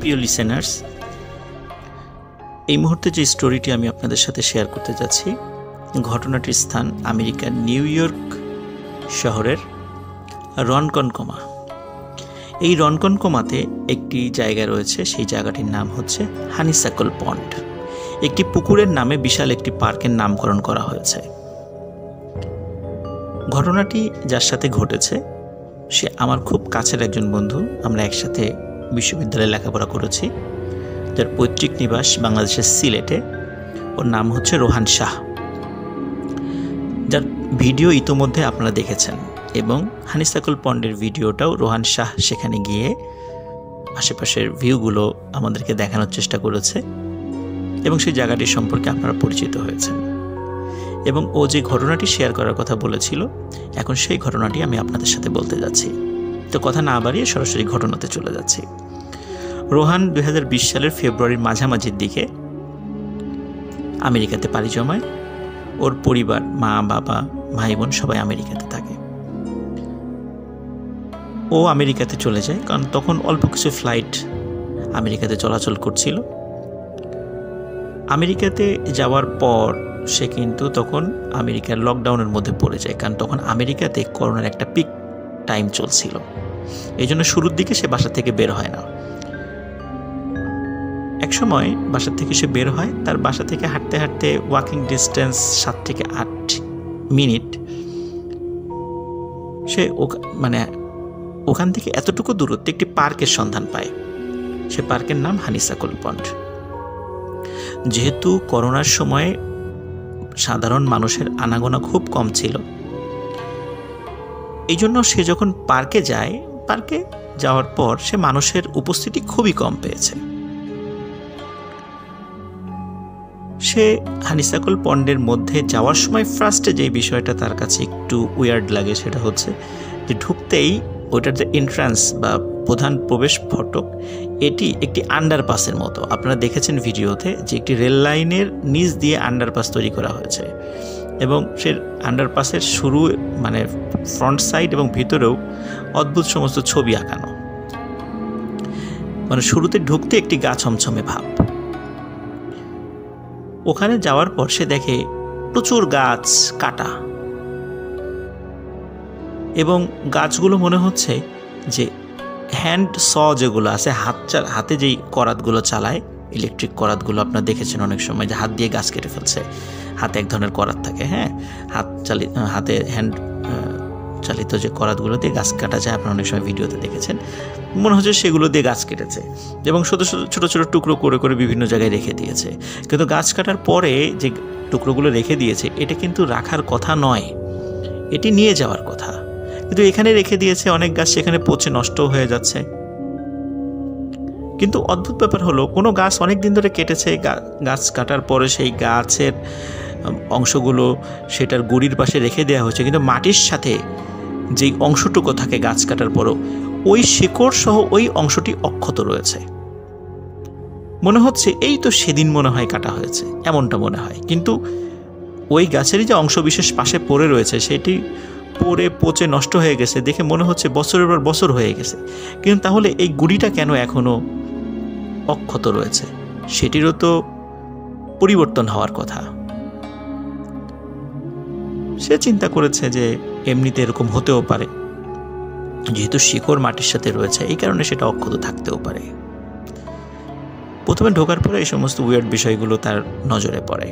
প্রিয় লিসেনার্স, এই মুহূর্তে যে স্টোরিটি আমি আপনাদের সাথে শেয়ার করতে যাচ্ছি, ঘটনাটির স্থান আমেরিকার নিউ ইয়র্ক শহরের রনকনকমা। এই রনকনকমাতে একটি জায়গা রয়েছে, সেই জায়গাটির নাম হচ্ছে হানিসাকল পন্ড। একটি পুকুরের নামে বিশাল একটি পার্কের নামকরণ করা হয়েছে। ঘটনাটি যার সাথে ঘটেছে সে আমার খুব কাছের একজন বন্ধু। আমরা একসাথে বিশ্ববিদ্যালয়ে লেখাপড়া করেছি। যার পৈতৃক নিবাস বাংলাদেশের সিলেটে। ওর নাম হচ্ছে রোহান শাহ, যার ভিডিও ইতোমধ্যে আপনারা দেখেছেন, এবং হানিসাকল পন্ডের ভিডিওটাও রোহান শাহ সেখানে গিয়ে আশেপাশের ভিউগুলো আমাদেরকে দেখানোর চেষ্টা করেছে, এবং সেই জায়গাটি সম্পর্কে আপনারা পরিচিত হয়েছেন। এবং ও যে ঘটনাটি শেয়ার করার কথা বলেছিল, এখন সেই ঘটনাটি আমি আপনাদের সাথে বলতে যাচ্ছি। তো কথা না বাড়িয়ে সরাসরি ঘটনাতে চলে যাচ্ছি। রোহান 2020 সালের ফেব্রুয়ারির মাঝামাঝির দিকে আমেরিকাতে পাড়ি জমায়। ওর পরিবার, মা বাবা ভাই বোন সবাই আমেরিকাতে থাকে। ও আমেরিকাতে চলে যায়, কারণ তখন অল্প কিছু ফ্লাইট আমেরিকাতে চলাচল করছিল। আমেরিকাতে যাওয়ার পর সে কিন্তু তখন আমেরিকার লকডাউনের মধ্যে পড়ে যায়, কারণ তখন আমেরিকাতে করোনার একটা পিক টাইম চলছিল। এই জন্য শুরুর দিকে সে বাসা থেকে বের হয় না। এক সময় বাসা থেকে সে বের হয়, তার বাসা থেকে হাঁটতে হাঁটতে ওয়াকিং ডিস্টেন্স 7 থেকে 8 মিনিট। সে ওখান থেকে এতটুকু দূরত্বে একটি পার্কের সন্ধান পায়। সে পার্কের নাম হানিসাকল পন্ড। যেহেতু করোনার সময় সাধারণ মানুষের আনাগোনা খুব কম ছিল, এই জন্য সে যখন পার্কে যায়, পার্কে যাওয়ার পর সে মানুষের উপস্থিতি খুবই কম পেয়েছে। সে হানিসাকল পন্ডের মধ্যে যাওয়ার সময় ফার্স্টে যে বিষয়টা তার কাছে একটু উইয়ার্ড লাগে, সেটা হচ্ছে যে ঢুকতেই ওইটার যে এন্ট্রান্স বা প্রধান প্রবেশ ফটক, এটি একটি আন্ডারপাসের মতো। আপনারা দেখেছেন ভিডিওতে যে একটি রেল লাইনের নিচ দিয়ে আন্ডারপাস তৈরি করা হয়েছে, এবং সে আন্ডারপাসের শুরু ফ্রন্ট সাইড এবং ভিতরেও অদ্ভুত সমস্ত ছবি আঁকানো। শুরুতে ঢুকতে একটি গা ছমছমে ভাব। ওখানে যাওয়ার পর সে দেখে প্রচুর গাছ কাটা, এবং গাছগুলো মনে হচ্ছে যে হ্যান্ড স যেগুলো আছে, হাতে যেই করাতগুলো চালায়, ইলেকট্রিক করাতগুলো আপনারা দেখেছেন অনেক সময়, যে হাত দিয়ে গাছ কেটে ফেলছে। হাতে এক ধরনের করাত থাকে, হাতে হ্যান্ড চালিত যে করাতগুলো দিয়ে গাছ কাটা যায়, আপনারা অনেক সময় ভিডিওতে দেখেছেন। মনে হচ্ছে সেগুলো দিয়ে গাছ কেটেছে, এবং ছোট ছোট টুকরো করে করে বিভিন্ন জায়গায় রেখে দিয়েছে। কিন্তু গাছ কাটার পরে যে টুকরোগুলো রেখে দিয়েছে, এটা কিন্তু রাখার কথা নয়, এটি নিয়ে যাওয়ার কথা। কিন্তু এখানে রেখে দিয়েছে, অনেক গাছ সেখানে পচে নষ্ট হয়ে যাচ্ছে। কিন্তু অদ্ভুত ব্যাপার হলো, কোনো গাছ অনেক দিন ধরে কেটেছে, গাছ কাটার পরে সেই গাছের অংশগুলো সেটার গুড়ির পাশে রেখে দেওয়া হয়েছে, কিন্তু মাটির সাথে যেই অংশটুকু থাকে গাছ কাটার পরও, ওই শিকড় সহ ওই অংশটি অক্ষত রয়েছে। মনে হচ্ছে এই তো সেদিন মনে হয় কাটা হয়েছে, এমনটা মনে হয়। কিন্তু ওই গাছেরই যে অংশ বিশেষ পাশে পড়ে রয়েছে, সেটি পড়ে পচে নষ্ট হয়ে গেছে দেখে মনে হচ্ছে বছরের পর বছর হয়ে গেছে। কিন্তু তাহলে এই গুড়িটা কেন এখনো অক্ষত রয়েছে? সেটিরও তো পরিবর্তন হওয়ার কথা। সে চিন্তা করেছে যে এমনিতে এরকম হতেও পারে, যেহেতু শিকড় মাটির সাথে রয়েছে, এই কারণে সেটা অক্ষত থাকতেও পারে। প্রথমে ঢোকার পরে এই সমস্ত উইয়ার্ড বিষয়গুলো তার নজরে পড়ে।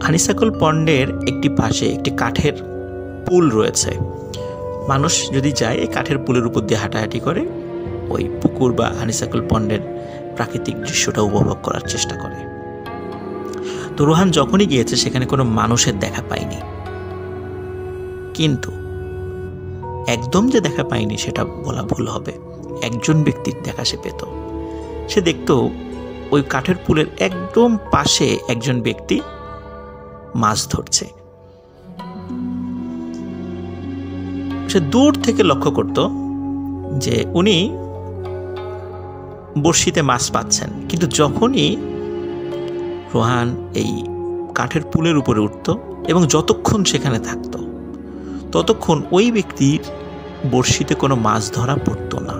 হানিসাকল পন্ডের একটি পাশে একটি কাঠের পুল রয়েছে। মানুষ যদি যায়, এই কাঠের পুলের উপর দিয়ে হাঁটাহাঁটি করে ওই পুকুর বা হানিসাকল পন্ডের প্রাকৃতিক দৃশ্যটা উপভোগ করার চেষ্টা করে। তো রোহান যখনই গিয়েছে, সেখানে কোনো মানুষের দেখা পায়নি। কিন্তু একদম যে দেখা পায়নি সেটা বলা ভুল হবে, একজন ব্যক্তির দেখা সে পেত। সে দেখত ওই কাঠের পুলের একদম পাশে একজন ব্যক্তি মাছ ধরছে। সে দূর থেকে লক্ষ্য করত যে উনি বড়শিতে মাছ পাচ্ছেন, কিন্তু যখনই রোহান এই কাঠের পুলের উপরে উঠত এবং যতক্ষণ সেখানে থাকত, ততক্ষণ ওই ব্যক্তির বড়শিতে কোনো মাছ ধরা পড়ত না।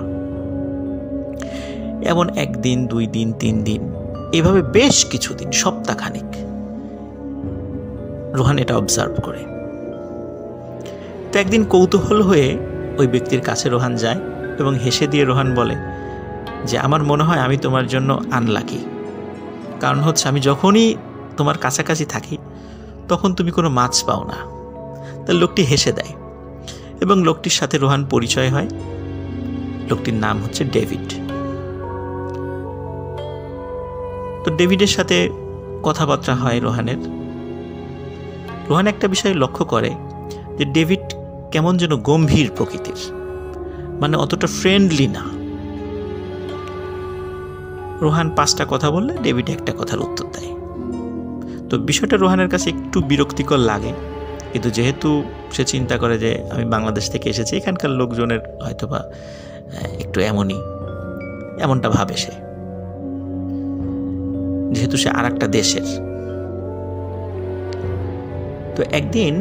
এমন 1 দিন 2 দিন 3 দিন এভাবে বেশ কিছুদিন, সপ্তাহখানিক রোহান এটা অবজার্ভ করে। তো একদিন কৌতূহল হয়ে ওই ব্যক্তির কাছে রোহান যায় এবং হেসে দিয়ে রোহান বলে যে আমার মনে হয় আমি তোমার জন্য আনলাকি, কারণ হচ্ছে আমি যখনই তোমার কাছাকাছি থাকি তখন তুমি কোনো মাছ পাও না। তার লোকটি হেসে দেয় এবং লোকটির সাথে রোহান পরিচয় হয়। লোকটির নাম হচ্ছে ডেভিড। তো ডেভিডের সাথে কথাবার্তা হয় রোহানের। রোহান একটা বিষয় লক্ষ্য করে যে ডেভিড কেমন যেন গম্ভীর প্রকৃতির, মানে অতটা ফ্রেন্ডলি না। রোহান 5টা কথা বললে ডেভিড একটা কথার উত্তর দেয়। তো বিষয়টা রোহানের কাছে একটু বিরক্তিকর লাগে, কিন্তু যেহেতু সে চিন্তা করে যে আমি বাংলাদেশ থেকে এসেছি, এখানকার লোকজনের হয়তোবা একটু এমনটা ভাবে সে, যেহেতু সে আর একটা দেশের। তো একদিন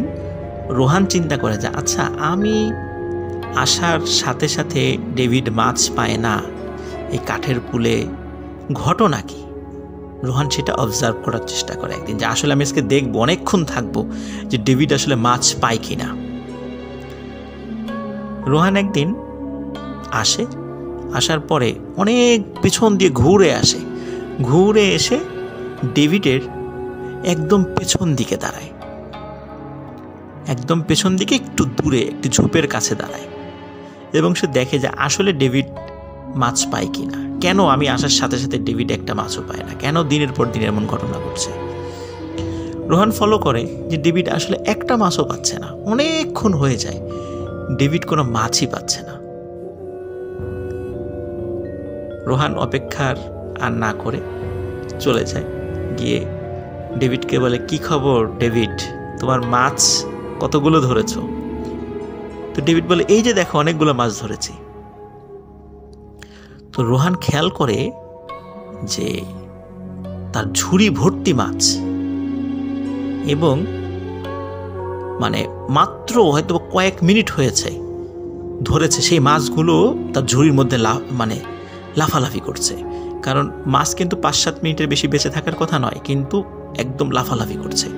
রোহান চিন্তা করে যে আচ্ছা, আমি আসার সাথে সাথে ডেভিড মাছ পায় না, এই কাঠের পুলে ঘটনা কি? রোহান সেটা অবজার্ভ করার চেষ্টা করে একদিন, যে আসলে আমি আজকে দেখবো, অনেকক্ষণ থাকবো যে ডেভিড আসলে মাছ পায় কিনা। রোহান একদিন আসার পরে অনেক পেছন দিয়ে ঘুরে এসে ডেভিডের একদম পেছন দিকে দাঁড়ায়, একদম পেছন দিকে একটু দূরে একটি ঝোপের কাছে দাঁড়ায় এবং সে দেখে যে আসলে ডেভিড মাছ পায় কিনা। কেন আমি আসার সাথে সাথে ডেভিড একটা মাছও পায় না, কেন দিনের পর দিন এমন ঘটনা ঘটছে? রোহান ফলো করে যে ডেভিড আসলে একটা মাছও পাচ্ছে না, অনেকক্ষণ হয়ে যায় ডেভিড কোনো মাছই পাচ্ছে না। রোহান অপেক্ষার আর না করে চলে যায়, গিয়ে ডেভিডকে বলে কি খবর ডেভিড, তোমার মাছ কতগুলো ধরেছো? তো ডেভিড বলে এই যে দেখো অনেকগুলো মাছ ধরেছি। তো রোহান খেয়াল করে যে তার ঝুড়ি ভর্তি মাছ, এবং মানে মাত্র হয়তো কয়েক মিনিট হয়েছে ধরেছে, সেই মাছগুলো তার ঝুড়ির মধ্যে লাফালাফি করছে। কারণ মাছ কিন্তু 5-7 মিনিটের বেশি বেঁচে থাকার কথা নয়, কিন্তু একদম লাফালাফি করছে।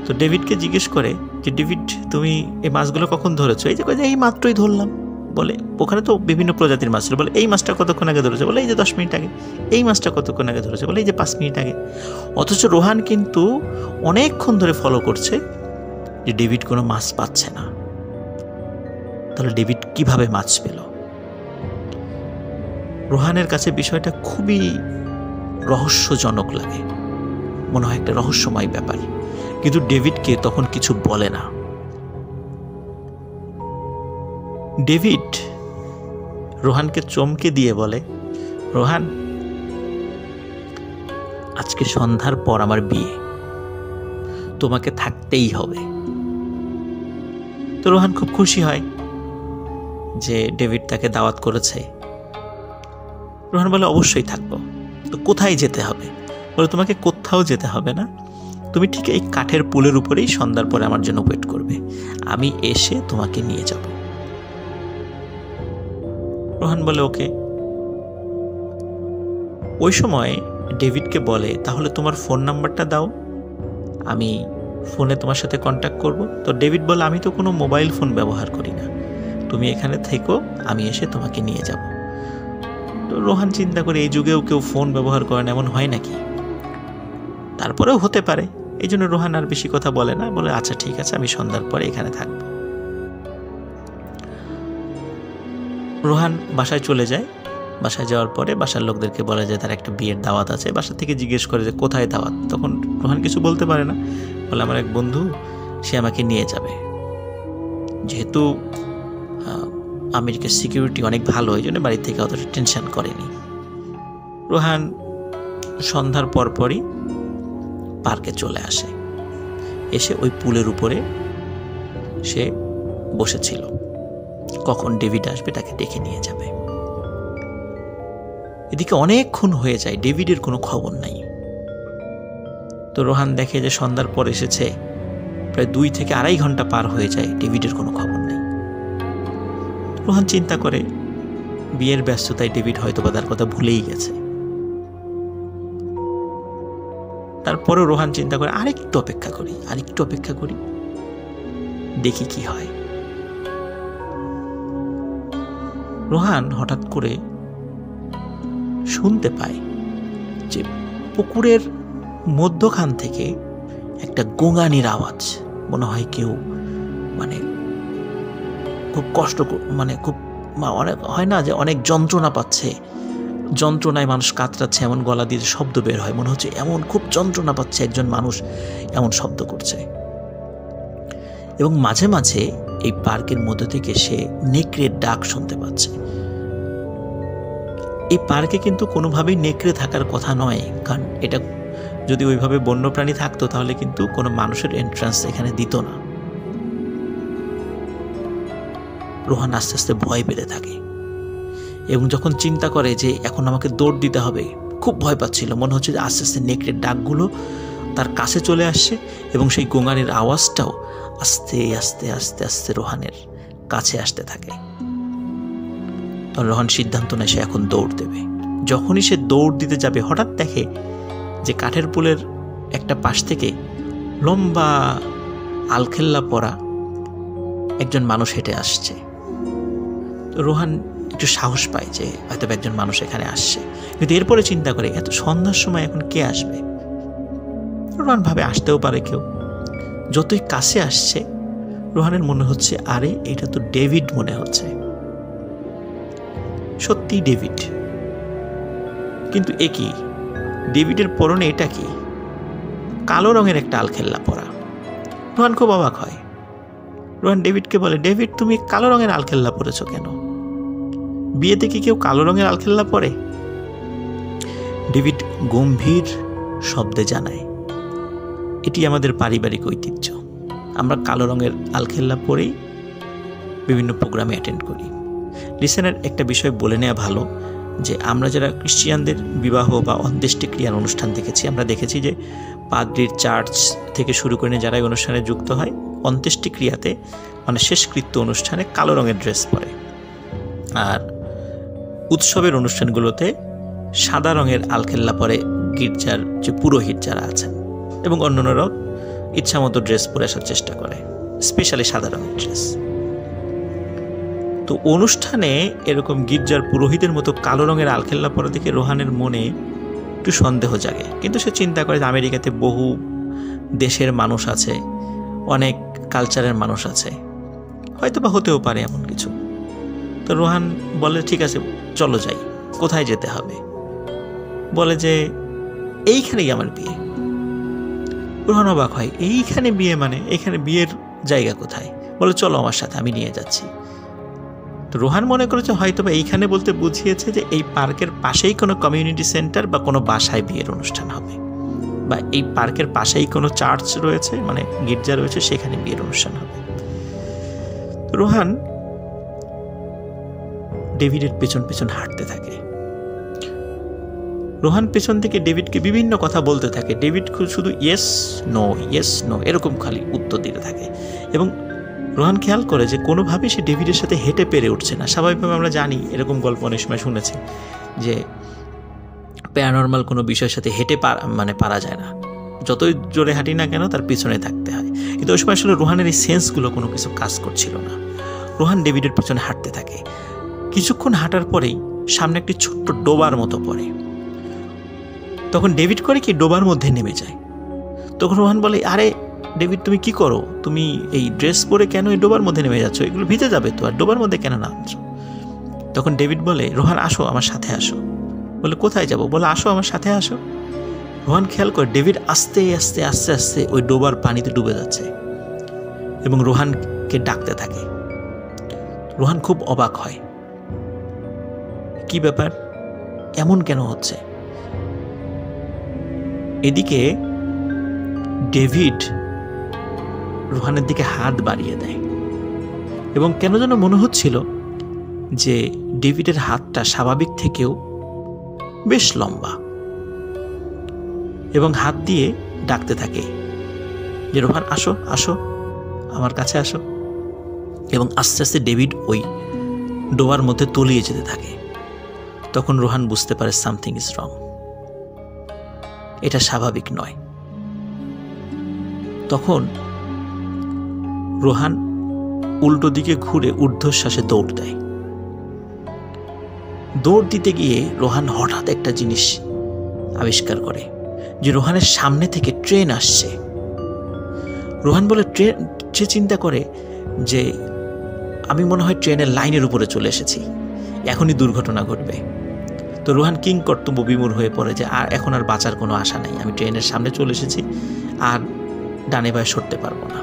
তো ডেভিডকে জিজ্ঞেস করে যে ডেভিড, তুমি এই মাছগুলো কখন ধরেছো? এই যে এই মাত্রই ধরলাম। বলে ওখানে তো বিভিন্ন প্রজাতির মাছ ছিল। বলে এই মাছটা কতক্ষণ আগে ধরেছে? বলে এই যে 10 মিনিট আগে। এই মাছটা কতক্ষণ আগে ধরেছে? বলে এই যে 5 মিনিট আগে। অথচ রোহান কিন্তু অনেকক্ষণ ধরে ফলো করছে যে ডেভিড কোনো মাছ পাচ্ছে না। তাহলে ডেভিড কিভাবে মাছ পেল? রোহানের কাছে বিষয়টা খুবই রহস্যজনক লাগে, মনে হয় একটা রহস্যময় ব্যাপার। কিন্তু ডেভিডকে তখন কিছু বলে না। ডেভিড রোহানকে চমকে দিয়ে বলে, রোহান, আজকে সন্ধ্যার পর আমার বিয়ে, তোমাকে থাকতেই হবে। তো রোহান খুব খুশি হয় যে ডেভিড তাকে দাওয়াত করেছে। রোহান বলে অবশ্যই থাকবো। তো কোথায় যেতে হবে? বলে তোমাকে কোথাও যেতে হবে না, তুমি ঠিক এই কাঠের পুলের উপরেই সন্ধ্যার পরে আমার জন্য ওয়েট করবে, আমি এসে তোমাকে নিয়ে যাব। রোহান বলে ওকে। ওই সময় ডেভিডকে বলে, তাহলে তোমার ফোন নাম্বারটা দাও, আমি ফোনে তোমার সাথে কন্ট্যাক্ট করব। তো ডেভিড বলে, আমি তো কোনো মোবাইল ফোন ব্যবহার করি না, তুমি এখানে থেকো, আমি এসে তোমাকে নিয়ে যাব। তো রোহান চিন্তা করে, এই যুগেও কেউ ফোন ব্যবহার করে না, এমন হয় নাকি? তারপরেও হতে পারে। এই জন্য রোহান আর বেশি কথা বলে না, বলে আচ্ছা ঠিক আছে, আমি সন্ধ্যার পরে এখানে থাকব। রোহান বাসায় চলে যায়। বাসায় যাওয়ার পরে বাসার লোকদেরকে বলে যে তার একটা বিয়ের দাওয়াত আছে। বাসা থেকে জিজ্ঞেস করে যে কোথায় দাওয়াত। তখন রোহান কিছু বলতে পারে না, বলে আমার এক বন্ধু, সে আমাকে নিয়ে যাবে। যেহেতু আমেরিকার সিকিউরিটি অনেক ভালো, এই জন্য বাড়ি থেকে অতটা টেনশন করেনি। রোহান সন্ধ্যার পরপরই পার্কে চলে আসে। এসে ওই পুলের উপরে সে বসেছিল, কখন ডেভিড আসবে তাকে ডেকে নিয়ে যাবে। এদিকে অনেকক্ষণ হয়ে যায়, ডেভিডের কোনো খবর নাই। তো রোহান দেখে যে সন্ধ্যার পর এসেছে, প্রায় 2 থেকে 2.5 ঘন্টা পার হয়ে যায়, ডেভিডের কোনো খবর নেই। রোহান চিন্তা করে বিয়ের ব্যস্ততায় ডেভিড হয়তোবা তার কথা ভুলেই গেছে। তারপরেও রোহান চিন্তা করে আরেকটু অপেক্ষা করি, দেখি কি হয়। রোহান হঠাৎ করে শুনতে পায় যে পুকুরের মধ্যখান থেকে একটা গোঙানির আওয়াজ। মনে হয় কেউ খুব কষ্ট, খুব অনেক হয় না যে অনেক যন্ত্রণা পাচ্ছে, যন্ত্রণায় মানুষ কাতরাচ্ছে, এমন গলা দিয়ে শব্দ বের হয়, মনে হচ্ছে এমন খুব যন্ত্রণা পাচ্ছে একজন মানুষ, এমন শব্দ করছে। এবং মাঝে মাঝে এই পার্কের মধ্যে থেকে সে নেকড়ের ডাক শুনতে পাচ্ছে। এই পার্কে কিন্তু কোনোভাবেই নেকড়ে থাকার কথা নয়, কারণ এটা যদি ওইভাবে বন্যপ্রাণী থাকতো তাহলে কিন্তু কোনো মানুষের এন্ট্রান্স এখানে দিত না। রোহান আস্তে আস্তে ভয় পেতে থাকে এবং যখন চিন্তা করে যে এখন আমাকে দৌড় দিতে হবে, খুব ভয় পাচ্ছিল। মনে হচ্ছে যে আস্তে আস্তে নেকড়ের ডাকগুলো তার কাছে চলে আসছে এবং সেই গোঙানির আওয়াজটাও আস্তে আস্তে আস্তে আস্তে রোহানের কাছে আসতে থাকে। তখন রোহান সিদ্ধান্ত নেয় সে এখন দৌড় দেবে। যখনই সে দৌড় দিতে যাবে হঠাৎ দেখে যে কাঠের পুলের একটা পাশ থেকে লম্বা আলখেল্লা পরা একজন মানুষ হেঁটে আসছে। তো রোহান একটু সাহস পায় যে হয়তো একজন মানুষ এখানে আসছে, কিন্তু এরপরে চিন্তা করে এত সন্ধ্যার সময় এখন কে আসবে। রোহান ভাবে আসতেও পারে কেউ। যতই কাছে আসছে রোহানের মনে হচ্ছে আরে এটা তো ডেভিড মনে হচ্ছে, সত্যি ডেভিড। কিন্তু এ কি, ডেভিডের পরনে এটা কি? কালো রঙের একটা আলখেল্লা পরা। রোহান খুব অবাক হয়। রোহান ডেভিডকে বলে, ডেভিড তুমি কালো রঙের আলখেল্লা পরেছো কেন? বিয়েতে কি কেউ কালো রঙের আলখেল্লা পরে? ডেভিড গম্ভীর শব্দে জানায়, এটি আমাদের পারিবারিক ঐতিহ্য, আমরা কালো রঙের আলখেল্লা পরেই বিভিন্ন প্রোগ্রামে অ্যাটেন্ড করি। লিসেনের একটা বিষয় বলে নেওয়া ভালো যে আমরা যারা খ্রিস্টিয়ানদের বিবাহ বা অন্ত্যেষ্টিক্রিয়ার অনুষ্ঠান দেখেছি, আমরা দেখেছি যে পাদ্রির চার্চ থেকে শুরু করে যারা এই অনুষ্ঠানে যুক্ত হয় অন্ত্যেষ্টিক্রিয়াতে শেষকৃত্য অনুষ্ঠানে কালো রঙের ড্রেস পরে, আর উৎসবের অনুষ্ঠানগুলোতে সাদা রঙের আলখেল্লা পরে গির্জার যে পুরোহিত যারা আছেন, এবং অন্যান্যরাও ইচ্ছামতো ড্রেস পরে আসার চেষ্টা করে, স্পেশালি সাদা রঙের ড্রেস। তো অনুষ্ঠানে এরকম গির্জার পুরোহিতের মতো কালো রঙের আলখেল্লা পরা দেখে রোহানের মনে একটু সন্দেহ জাগে। কিন্তু সে চিন্তা করে যে আমেরিকাতে বহু দেশের মানুষ আছে, অনেক কালচারের মানুষ আছে, হয়তো বা হতেও পারে এমন কিছু। তো রোহান বলে ঠিক আছে চলো যাই। কোথায় যেতে হবে? বলে যে এইখানেই আমার বিয়ে। রোহান অবাক হয়, এইখানে বিয়ে মানে এখানে বিয়ের জায়গা কোথায়? বলে চলো আমার সাথে, আমি নিয়ে যাচ্ছি। তো রোহান মনে করেছে হয়তো বা এইখানে বলতে বুঝিয়েছে যে এই পার্কের পাশেই কোনো কমিউনিটি সেন্টার বা কোনো বাসায় বিয়ের অনুষ্ঠান হবে, বা এই পার্কের পাশেই কোনো চার্চ রয়েছে, মানে গির্জা রয়েছে, সেখানে বিয়ের অনুষ্ঠান হবে। রোহান ডেভিডের পেছন পেছন হাঁটতে থাকে। রোহান পেছন থেকে ডেভিডকে বিভিন্ন কথা বলতে থাকে। ডেভিড শুধু ইয়েস নো এরকম খালি উত্তর দিতে থাকে, এবং রোহান খেয়াল করে যে কোনোভাবেই সে ডেভিডের সাথে হেঁটে পেরে উঠছে না। স্বাভাবিকভাবে আমরা জানি, এরকম গল্প অনেক সময় শুনেছি যে প্যারানর্মাল কোনো বিষয়ের সাথে হেঁটে পারা যায় না, যতই জোরে হাঁটি না কেন তার পিছনে থাকতে হয়। কিন্তু ওই সময় আসলে রোহানের এই সেন্সগুলো কোনো কিছু কাজ করছিল না। রোহান ডেভিডের পিছনে হাঁটতে থাকে। কিছুক্ষণ হাঁটার পরেই সামনে একটি ছোট্ট ডোবার মতো পড়ে। তখন ডেভিড করে কি ডোবার মধ্যে নেমে যায়। তখন রোহান বলে, আরে ডেভিড তুমি কি করো? তুমি এই ড্রেস পরে কেন এই ডোবার মধ্যে নেমে যাচ্ছ? এগুলো ভিজে যাবে তো, আর ডোবার মধ্যে কেন নামছো? তখন ডেভিড বলে, রোহান আসো আমার সাথে আসো। বলে কোথায় যাব? বলে আসো আমার সাথে আসো। রোহান খেয়াল করে ডেভিড আস্তে আস্তে আস্তে আস্তে ওই ডোবার পানিতে ডুবে যাচ্ছে এবং রোহানকে ডাকতে থাকে। রোহান খুব অবাক হয়, কি ব্যাপার, এমন কেন হচ্ছে? এদিকে ডেভিড রোহানের দিকে হাত বাড়িয়ে দেয় এবং কেন যেন মনে হচ্ছিল যে ডেভিডের হাতটা স্বাভাবিক থেকেও বেশ লম্বা, এবং হাত দিয়ে ডাকতে থাকে যে রোহান আসো আসো আমার কাছে আসো। এবং আস্তে আস্তে ডেভিড ওই ডোবার মধ্যে তলিয়ে যেতে থাকে। তখন রোহান বুঝতে পারে সামথিং ইজ রং, এটা স্বাভাবিক নয়। তখন রোহান উল্টো দিকে ঘুরে ঊর্ধ্বশ্বাসে দৌড় দেয়। দৌড় দিতে গিয়ে রোহান হঠাৎ একটা জিনিস আবিষ্কার করে যে রোহানের সামনে থেকে ট্রেন আসছে। রোহান বলে সে চিন্তা করে যে আমি মনে হয় ট্রেনের লাইনের উপরে চলে এসেছি, এখনই দুর্ঘটনা ঘটবে। তো রোহান কিং কর্তব্য বিমূঢ় হয়ে পড়ে যে এখন আর বাঁচার কোনো আশা নেই, আমি ট্রেনের সামনে চলে এসেছি, আর ডানে বায়ে সরতে পারবো না।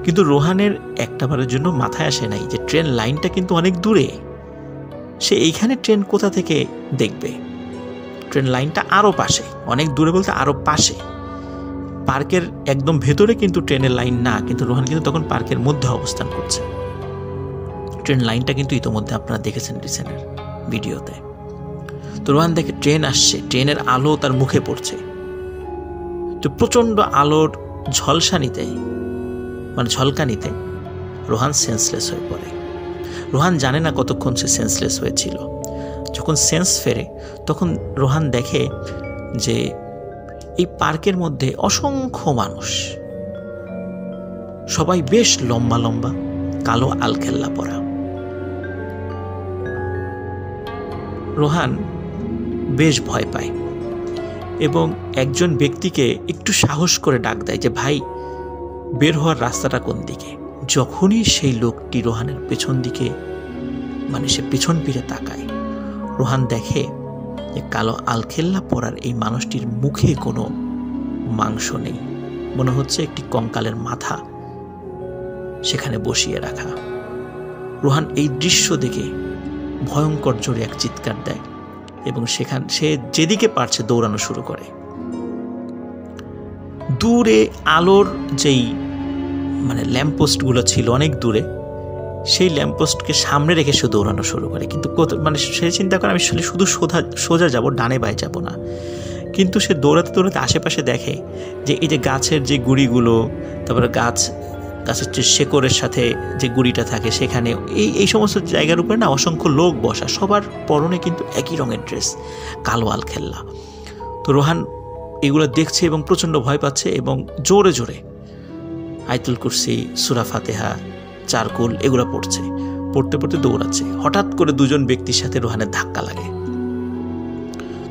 কিন্তু রোহানের একটাবারের জন্য মাথায় আসে নাই যে ট্রেন লাইনটা কিন্তু অনেক দূরে, সে এইখানে ট্রেন কোথা থেকে দেখবে? ট্রেন লাইনটা আরও পাশে, অনেক দূরে বলতে আরও পাশে, পার্কের একদম ভেতরে কিন্তু ট্রেনের লাইন না, কিন্তু রোহান কিন্তু তখন পার্কের মধ্যে অবস্থান করছে। ট্রেন লাইনটা কিন্তু ইতোমধ্যে আপনারা দেখেছেন রিসেন্টের ভিডিওতে। তো রোহান দেখে ট্রেন আসছে, ট্রেনের আলো তার মুখে পড়ছে। তো প্রচণ্ড আলোর ঝলকানিতে রোহান সেন্সলেস হয়ে পড়ে। রোহান জানে না কতক্ষণ সে সেন্সলেস হয়েছিল। যখন সেন্স ফেরে তখন রোহান দেখে যে এই পার্কের মধ্যে অসংখ্য মানুষ, সবাই বেশ লম্বা লম্বা, কালো আলখেল্লা পরা। রোহান বেশ ভয় পায় এবং একজন ব্যক্তিকে একটু সাহস করে ডাক দেয় যে ভাই, বের হওয়ার রাস্তাটা কোন দিকে? যখনই সেই লোকটি রোহানের পেছন দিকে, মানে সে পেছন ফিরে তাকায়, রোহান দেখে যে কালো আলখেল্লা পরার এই মানুষটির মুখে কোনো মাংস নেই, মনে হচ্ছে একটি কঙ্কালের মাথা সেখানে বসিয়ে রাখা। রোহান এই দৃশ্য দেখে ভয়ঙ্কর জোরে এক চিৎকার দেয় এবং সে যেদিকে পারছে দৌড়ানো শুরু করে। দূরে আলোর যেই ল্যাম্পপোস্টগুলো ছিল অনেক দূরে, সেই ল্যাম্পপোস্টকে সামনে রেখে সে দৌড়ানো শুরু করে। কিন্তু সে চিন্তা করে আমি শুধু সোজা যাব, ডানে বায়ে যাব না। কিন্তু সে দৌড়াতে দৌড়াতে আশেপাশে দেখে যে এই যে গাছের যে গুঁড়িগুলো, তারপরে গাছের যে শেকড়ের সাথে যে গুঁড়িটা থাকে, সেখানে এই সমস্ত জায়গার উপরে না অসংখ্য লোক বসা, সবার পরনে কিন্তু একই রঙের ড্রেস, কালো আলখেল্লা। তো রোহান এগুলো দেখছে এবং প্রচণ্ড ভয় পাচ্ছে এবং জোরে জোরে আয়াতুল কুরসি, সূরা ফাতিহা, চারকুল এগুলো পড়তে পড়তে দৌড়াচ্ছে। হঠাৎ করে দুজন ব্যক্তির সাথে রোহানের ধাক্কা লাগে।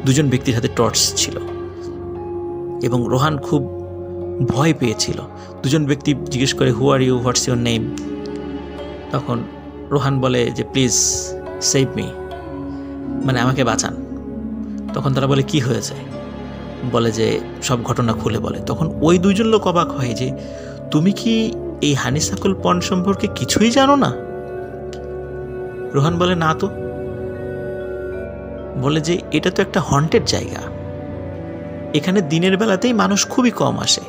দুজন ব্যক্তির হাতে টর্চ ছিল এবং রোহান খুব ভয় পেয়েছিল। দুজন ব্যক্তি জিজ্ঞেস করে, who are you, what's your name? তখন রোহান বলে যে প্লিজ সেভ মি, মানে আমাকে বাঁচান। তখন তারা বলে কি হয়েছে? বলে যে সব ঘটনা খুলে বলে। তখন ওই দুইজন লোক অবাক হয় যে তুমি কি এই হানিসাকুল পন্ড সম্পর্কে কিছুই জানো না? রোহান বলে না তো। বলে যে এটা তো একটা হন্টেড জায়গা, এখানে দিনের বেলাতেই মানুষ খুবই কম আসে,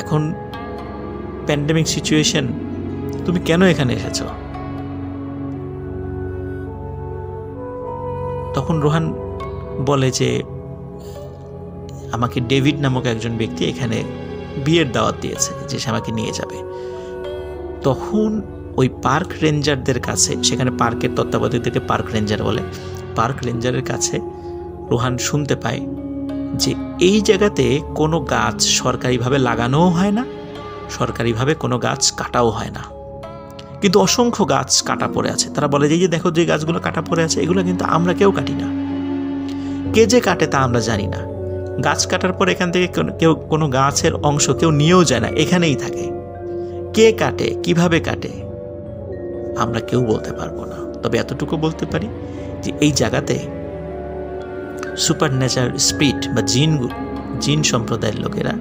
এখন প্যান্ডেমিক সিচুয়েশন, তুমি কেন এখানে এসেছ? তখন রোহান বলে যে আমাকে ডেভিড নামক একজন ব্যক্তি এখানে বিয়ের দাওয়াত দিয়েছে যে সে আমাকে নিয়ে যাবে। তখন ওই পার্ক রেঞ্জারদের কাছে, সেখানে পার্কের তত্ত্বাবধায়কদেরকে পার্ক রেঞ্জার বলে, পার্ক রেঞ্জারের কাছে রোহান শুনতে পায় যে এই জায়গাতে কোনো গাছ সরকারিভাবে লাগানোও হয় না, সরকারিভাবে কোনো গাছ কাটাও হয় না, কিন্তু অসংখ্য গাছ কাটা পড়ে আছে। তারা বলে যে দেখো যে গাছগুলো কাটা পড়ে আছে, এগুলো কিন্তু আমরা কেউ কাটি না, কে যে কাটে তা আমরা জানি না। গাছ কাটার পর এখান থেকে কেউ কোনো গাছের অংশ কেউ নিয়েও যায় না, এখানেই থাকে। কে কাটে, কিভাবে কাটে, আমরা কেউ বলতে পারবো না। তবে এতটুকু বলতে পারি যে এই জায়গাতে সুপার ন্যাচারাল স্পিরিট বা জিন সম্প্রদায়ের লোকেরা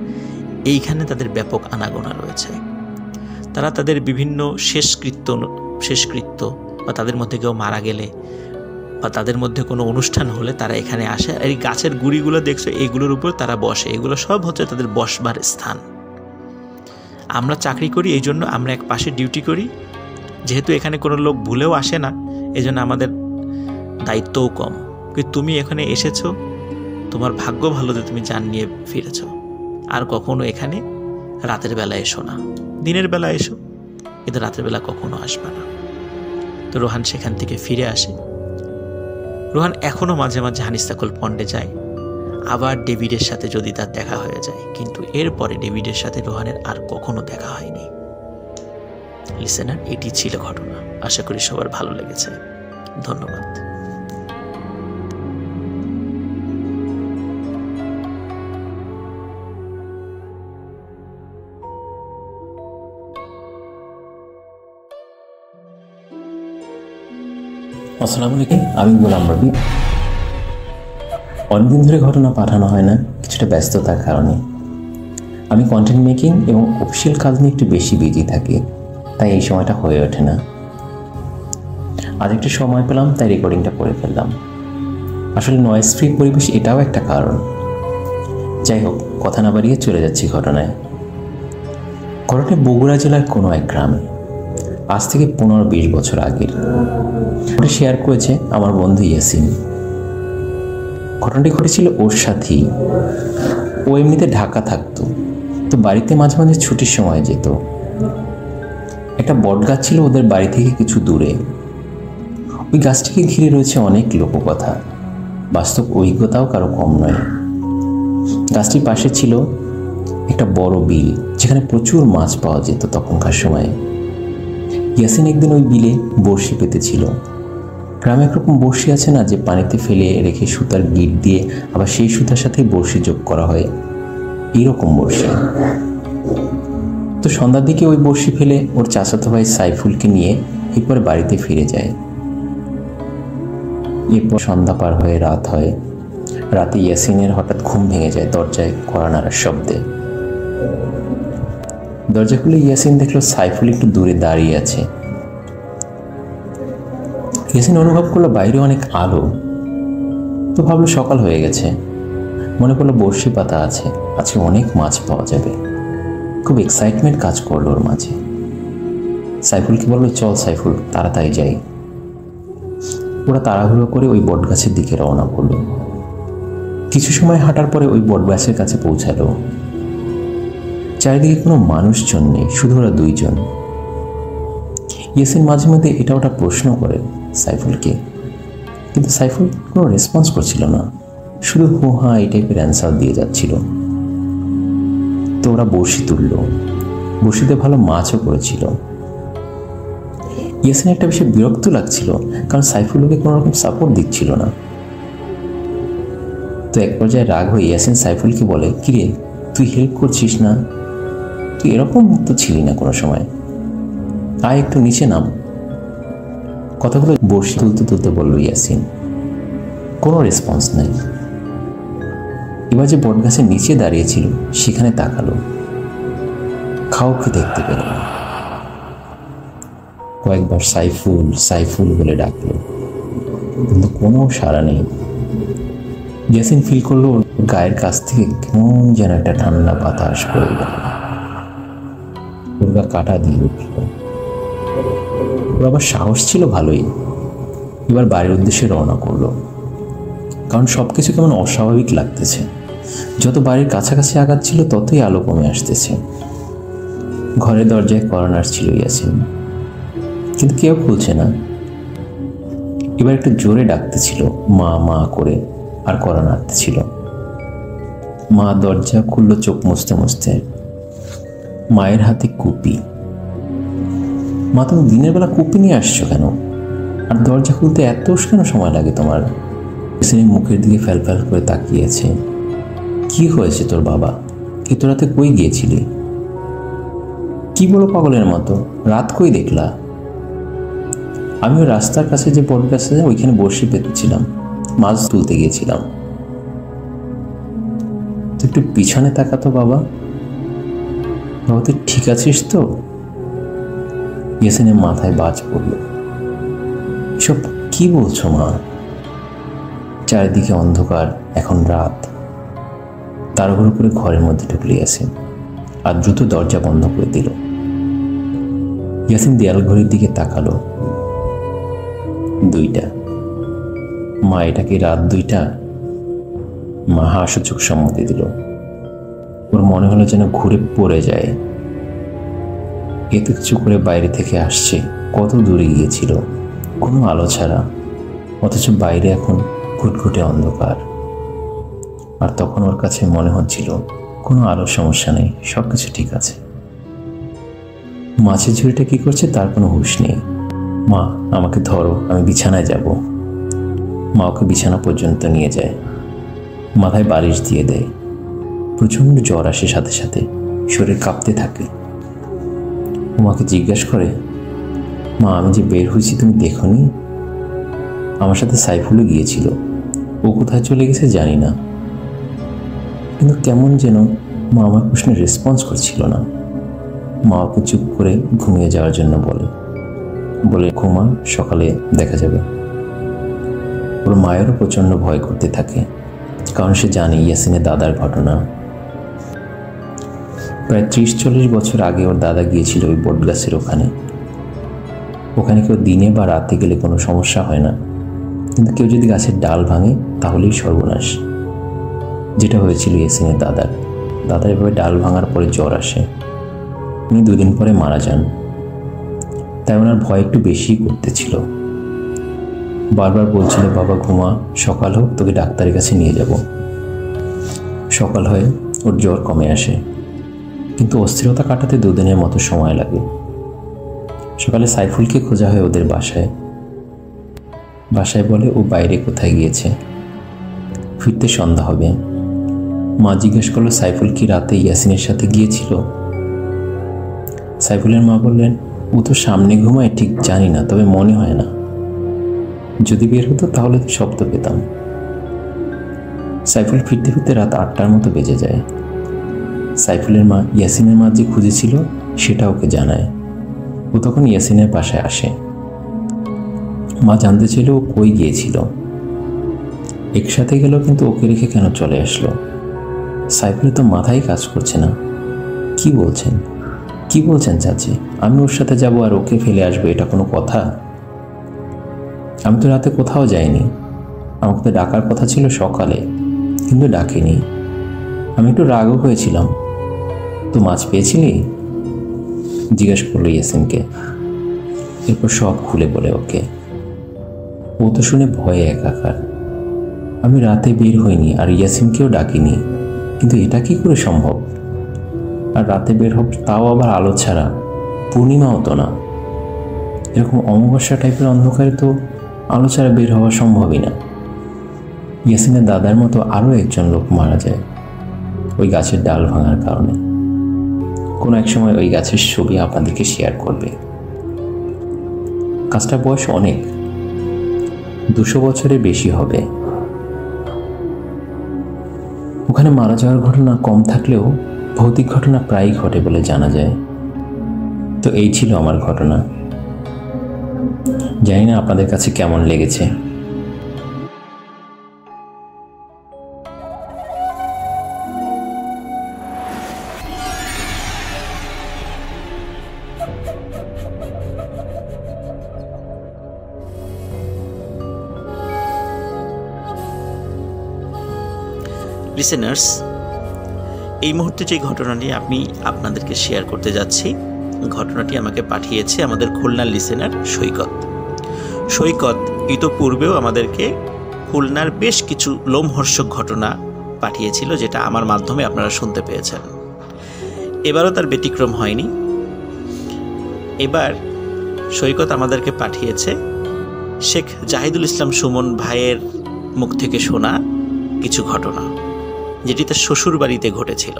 এইখানে তাদের ব্যাপক আনাগোনা রয়েছে। তারা তাদের বিভিন্ন শেষকৃত্য বা তাদের মধ্যে কেউ মারা গেলে বা তাদের মধ্যে কোনো অনুষ্ঠান হলে তারা এখানে আসে। আর এই গাছের গুঁড়িগুলো দেখছো, এইগুলোর উপর তারা বসে, এগুলো সব হচ্ছে তাদের বসবার স্থান। আমরা চাকরি করি, এই জন্য আমরা এক পাশে ডিউটি করি, যেহেতু এখানে কোনো লোক ভুলেও আসে না, এই জন্য আমাদের দায়িত্বও কম। কিন্তু তুমি এখানে এসেছো, তোমার ভাগ্য ভালো যে তুমি জান নিয়ে ফিরেছ। আর কখনো এখানে রাতের বেলা এসো না, দিনের বেলা এসো, কিন্তু রাতের বেলা কখনো আসবে না। তো রোহান সেখান থেকে ফিরে আসে। রোহান এখনও মাঝে মাঝে হানিস্তাকুল পন্ডে যায়, আবার ডেভিডের সাথে যদি তার দেখা হয়ে যায়, কিন্তু এরপরে ডেভিডের সাথে রোহানের আর কখনো দেখা হয়নি। লিসেনার, এটি ছিল ঘটনা। আশা করি সবার ভালো লেগেছে। ধন্যবাদ। আসসালামু আলাইকুম, আমি গোলাম রবি। অনেকদিন ধরে ঘটনা পাঠানো হয় না, কিছুটা ব্যস্ততার কারণে। আমি কন্টেন্ট মেকিং এবং অফিসিয়াল কাজ নিয়ে একটু বেশি বিজি থাকি, তাই এই সময়টা হয়ে ওঠে না। আজ একটু সময় পেলাম, তাই রেকর্ডিংটা করে ফেললাম। আসলে নয়েজ ফ্রি পরিবেশ এটাও একটা কারণ। যাই হোক, কথা না বাড়িয়ে চলে যাচ্ছি ঘটনায়। ঘটনাটি বগুড়া জেলার কোনো এক গ্রামে, আজ থেকে 15-20 বছর আগের। ওটা শেয়ার করেছে আমার বন্ধু ইয়াসিন। ঘটনাটি ঘটেছিল ওর সাথেই। ও এমনিতে ঢাকা থাকতো, তো বাড়িতে মাঝে মাঝে ছুটির সময় যেত। একটা বট গাছ ছিল ওদের বাড়ি থেকে কিছু দূরে। ওই গাছটিকে ঘিরে রয়েছে অনেক লোককথা, বাস্তব অভিজ্ঞতাও কারো কম নয়। গাছটির পাশে ছিল একটা বড় বিল, যেখানে প্রচুর মাছ পাওয়া যেত তখনকার সময়ে। ইয়াসিন একদিন ওই বিলে বড়শি পেতেছিল। গ্রামে একরকম বড়শি আছে না, যে পানিতে ফেলে রেখে সুতার গিট দিয়ে আবার সেই সুতার সাথে বড়শি যোগ করা হয়, এইরকম বড়শি। তো সন্ধ্যার দিকে ওই বড়শি ফেলে ওর চাচাতো ভাই সাইফুলকে নিয়ে এরপর বাড়িতে ফিরে যায়। এরপর সন্ধ্যা পার হয়ে রাত হয়। রাতে ইয়াসিনের হঠাৎ ঘুম ভেঙে যায় দরজায় কড়া নাড়ার শব্দে। দরজা খুলে ইয়াসিন দেখলো সাইফুল একটু দূরে দাঁড়িয়ে আছে। ইয়াসিন অনুভব করলো বাইরে অনেক আলো, তো ভাবলো সকাল হয়ে গেছে। মনে করলো বড়শি পাতা আছে, আজকে অনেক মাছ পাওয়া যাবে। খুব এক্সাইটমেন্ট কাজ করলো ওর মাঝে। সাইফুলকে বললো, চল সাইফুল, তাড়াতাড়ি যাই। ওরা তাড়াহুড়ো করে ওই বট গাছের দিকে রওনা করলো। কিছু সময় হাঁটার পরে ওই বট গাছের কাছে পৌঁছালো। চারিদিকে কোনো মানুষজন নেই, শুধু ওরা দুইজন। ইয়াসিন মাঝে মধ্যে এটা ওটা প্রশ্ন করে সাইফুলকে, কিন্তু সাইফুল কোনো রেসপন্স করছিল না, শুধু হো হা এই টাইপের অ্যান্সার দিয়ে যাচ্ছিল। তো ওরা বড়শি তুলল। বড়শিতে ভালো মাছও পড়েছিল। ইয়াসিন একটা বিষয়ে বিরক্ত লাগছিল, কারণ সাইফুল ওকে কোনো রকম সাপোর্ট দিচ্ছিল না। তো এক পর্যায়ে রাগ হয়ে ইয়াসিন সাইফুলকে বলে, কিরে তুই হেল্প করছিস না? তুই এরকম তো ছিলি না কোনো সময়, আয় একটু নিচে নাম। কথাগুলো বড়শি তুলতে তুলতে বলল ইয়াসিন। কোনো রেসপন্স নাই। এবার যে বট গাছের নিচে দাঁড়িয়েছিল সেখানে তাকালো, কাউকে দেখতে পেল না। কয়েকবার সাইফুল সাইফুল বলে ডাকলো, কিন্তু কোনো সাড়া নেই। ইয়াসিন ফিল করলো গায়ের কাছ থেকে কেমন যেন একটা ঠান্ডা বাতাস করে গেল। ওর গা কাটা দিয়ে উঠল। ওর আবার সাহস ছিল ভালোই। এবার বাড়ির উদ্দেশ্যে রওনা করলো, কারণ সবকিছু কেমন অস্বাভাবিক লাগতেছে। যত বাড়ির কাছাকাছি আগাচ্ছিল ততই আলো কমে আসতেছে। ঘরের দরজায় কড়া নাড়ছিল ইয়াসিন, কিন্তু কেউ খুলছে না। এবার একটু জোরে ডাকতেছিল মা মা করে, আর কড়া নাড়তেছিল। মা দরজা খুলল চোখ মুছতে মুছতে। মায়ের হাতে কুপি। মা, তুমি দিনের বেলা কুপি নিয়ে আসছো কেন? আর দরজা খুলতে এত কেন সময় লাগে তোমার? ইয়াসিনের মুখের দিকে ফ্যাল ফ্যাল করে তাকিয়েছে। কি হয়েছে তোর বাবা? এত রাতে কই গিয়েছিলি? কি বলো পাগলের মতো? রাত কই দেখলা? আমি ওই রাস্তার কাছে যে বট গাছ আছে ওইখানে বড়শি পেতেছিলাম, মাছ তুলতে গিয়েছিলাম। তুই একটু পিছনে তাকাতো বাবা। বাবা তুই ঠিক আছিস তো? ইয়াসিনের মাথায় বাজ পড়ল। এসব কি বলছো মা? চারিদিকে অন্ধকার, এখন রাত। তাড়াহুড়ো করে ঘরের মধ্যে ঢুকল ইয়াসিন আর দ্রুত দরজা বন্ধ করে দিল। ইয়াসিন দেয়াল ঘড়ির দিকে তাকালো। 2টা। মা, এটা কি রাত 2টা? মা হাসূচক সম্মতি দিল। ওর মনে হলো যেন ঘুরে পড়ে যায়। এত কিছু করে বাইরে থেকে আসছে, কত দূরে গিয়েছিল, কোনো আলো ছাড়া। অথচ বাইরে এখন ঘুটঘুটে অন্ধকার। আর তখন ওর কাছে মনে হচ্ছিল কোনো আলোর সমস্যা নেই, সব কিছু ঠিক আছে। মাছের ঝুড়িটা কি করছে তার কোনো হুঁশ নেই। মা, আমাকে ধরো, আমি বিছানায় যাব। মা ওকে বিছানা পর্যন্ত নিয়ে যায়, মাথায় বালিশ দিয়ে দেয়। প্রচণ্ড জ্বর আসে, সাথে সাথে শরীর কাঁপতে থাকে। ও মাকে জিজ্ঞেস করে, মা আমি যে বের হয়েছি তুমি দেখোনি? আমার সাথে সাইফুলও গিয়েছিল, ও কোথায় চলে গেছে জানি না। কিন্তু কেমন যেন মা আমার প্রশ্নের রেসপন্স করছিল না। মা ওকে চুপ করে ঘুমিয়ে যাওয়ার জন্য বলে ঘুমা, সকালে দেখা যাবে। ওর মায়েরও প্রচণ্ড ভয় করতে থাকে, কারণ সে জানে ইয়াসিনের দাদার ঘটনা। প্রায় 30-40 বছর আগে ওর দাদা গিয়েছিল ওই বটগাছের ওখানে কেউ দিনে বা রাতে গেলে কোনো সমস্যা হয় না, কিন্তু কেউ যদি গাছের ডাল ভাঙে তাহলেই সর্বনাশ। যেটা হয়েছিল ইয়াসিনের দাদার এভাবে ডাল ভাঙার পরে জ্বর আসে, উনি 2 দিন পরে মারা যান। তাই ওনার ভয় একটু বেশিই করতেছিল। বারবার বলছিল, বাবা ঘুমা, সকাল হোক তোকে ডাক্তারের কাছে নিয়ে যাব। সকাল হয়, ওর জ্বর কমে আসে, কিন্তু অস্থিরতা কাটাতে 2 দিনের মতো সময় লাগে। সকালে সাইফুলকে খোঁজা হয় ওদের বাসায় বলে ও বাইরে কোথায় গিয়েছে, ফিরতে সন্ধ্যা হবে। মা জিজ্ঞেস করলো, সাইফুল কি রাতে ইয়াসিনের সাথে গিয়েছিল? সাইফুলের মা বললেন, ও তো সামনে ঘুমায়, ঠিক জানি না, তবে মনে হয় না। যদি বের হতো তাহলে তো শব্দ পেতাম। সাইফুল ফিরতে ফিরতে রাত 8টার মতো বেজে যায়। সাইফুলের মা ইয়াসিনের মা যে খুঁজেছিল সেটা ওকে জানায়। ও তখন ইয়াসিনের বাসায় আসে। মা জানতে চাইল ও কই গিয়েছিল, একসাথে গেল, কিন্তু ওকে রেখে কেন চলে আসলো? সাইফুলের তো মাথায় কাজ করছে না। কি বলছেন চাচি? আমি ওর সাথে যাব আর ওকে ফেলে আসবো, এটা কোনো কথা? আমি তো রাতে কোথাও যাইনি, আমাকে তো ডাকার কথা ছিল সকালে, কিন্তু ডাকিনি। আমি একটু রাগও হয়েছিলাম। তো মাছ পেয়েছিলি? জিজ্ঞেস করলো ইয়াসিনকে। এরপর সব খুলে বলে ওকে। ও তো শুনে ভয়ে একাকার। আমি রাতে বের হইনি আর ইয়াসিনকেও ডাকিনি, কিন্তু এটা কি করে সম্ভব? আর রাতে বের হোক, তাও আবার আলো ছাড়া, পূর্ণিমা হতো না। এরকম অমাবস্যা টাইপের অন্ধকারে তো আলো ছাড়া বের হওয়া সম্ভবই না। ইয়াসিনের দাদার মতো আরও একজন লোক মারা যায় ওই গাছের ডাল ভাঙার কারণে। কোনো এক সময় ওই গাছের ছবি আপনাদেরকে শেয়ার করবে। গাছটার বয়স অনেক, 200 বছরের বেশি হবে। ওখানে মারা যাওয়ার ঘটনা কম থাকলেও ভৌতিক ঘটনা প্রায়ই ঘটে বলে জানা যায়। তো এই ছিল আমার ঘটনা। জানি না আপনাদের কাছে কেমন লেগেছে। লিসেনার্স, এই মুহূর্তে যে ঘটনাটি আমি আপনাদেরকে শেয়ার করতে যাচ্ছি, ঘটনাটি আমাকে পাঠিয়েছে আমাদের খুলনার লিসেনার সৈকত। ইতোপূর্বেও আমাদেরকে খুলনার বেশ কিছু লোমহর্ষক ঘটনা পাঠিয়েছিল, যেটা আমার মাধ্যমে আপনারা শুনতে পেয়েছেন। এবারও তার ব্যতিক্রম হয়নি। এবার সৈকত আমাদেরকে পাঠিয়েছে শেখ জাহিদুল ইসলাম সুমন ভাইয়ের মুখ থেকে শোনা কিছু ঘটনা, যেটি তার শ্বশুর বাড়িতে ঘটেছিল।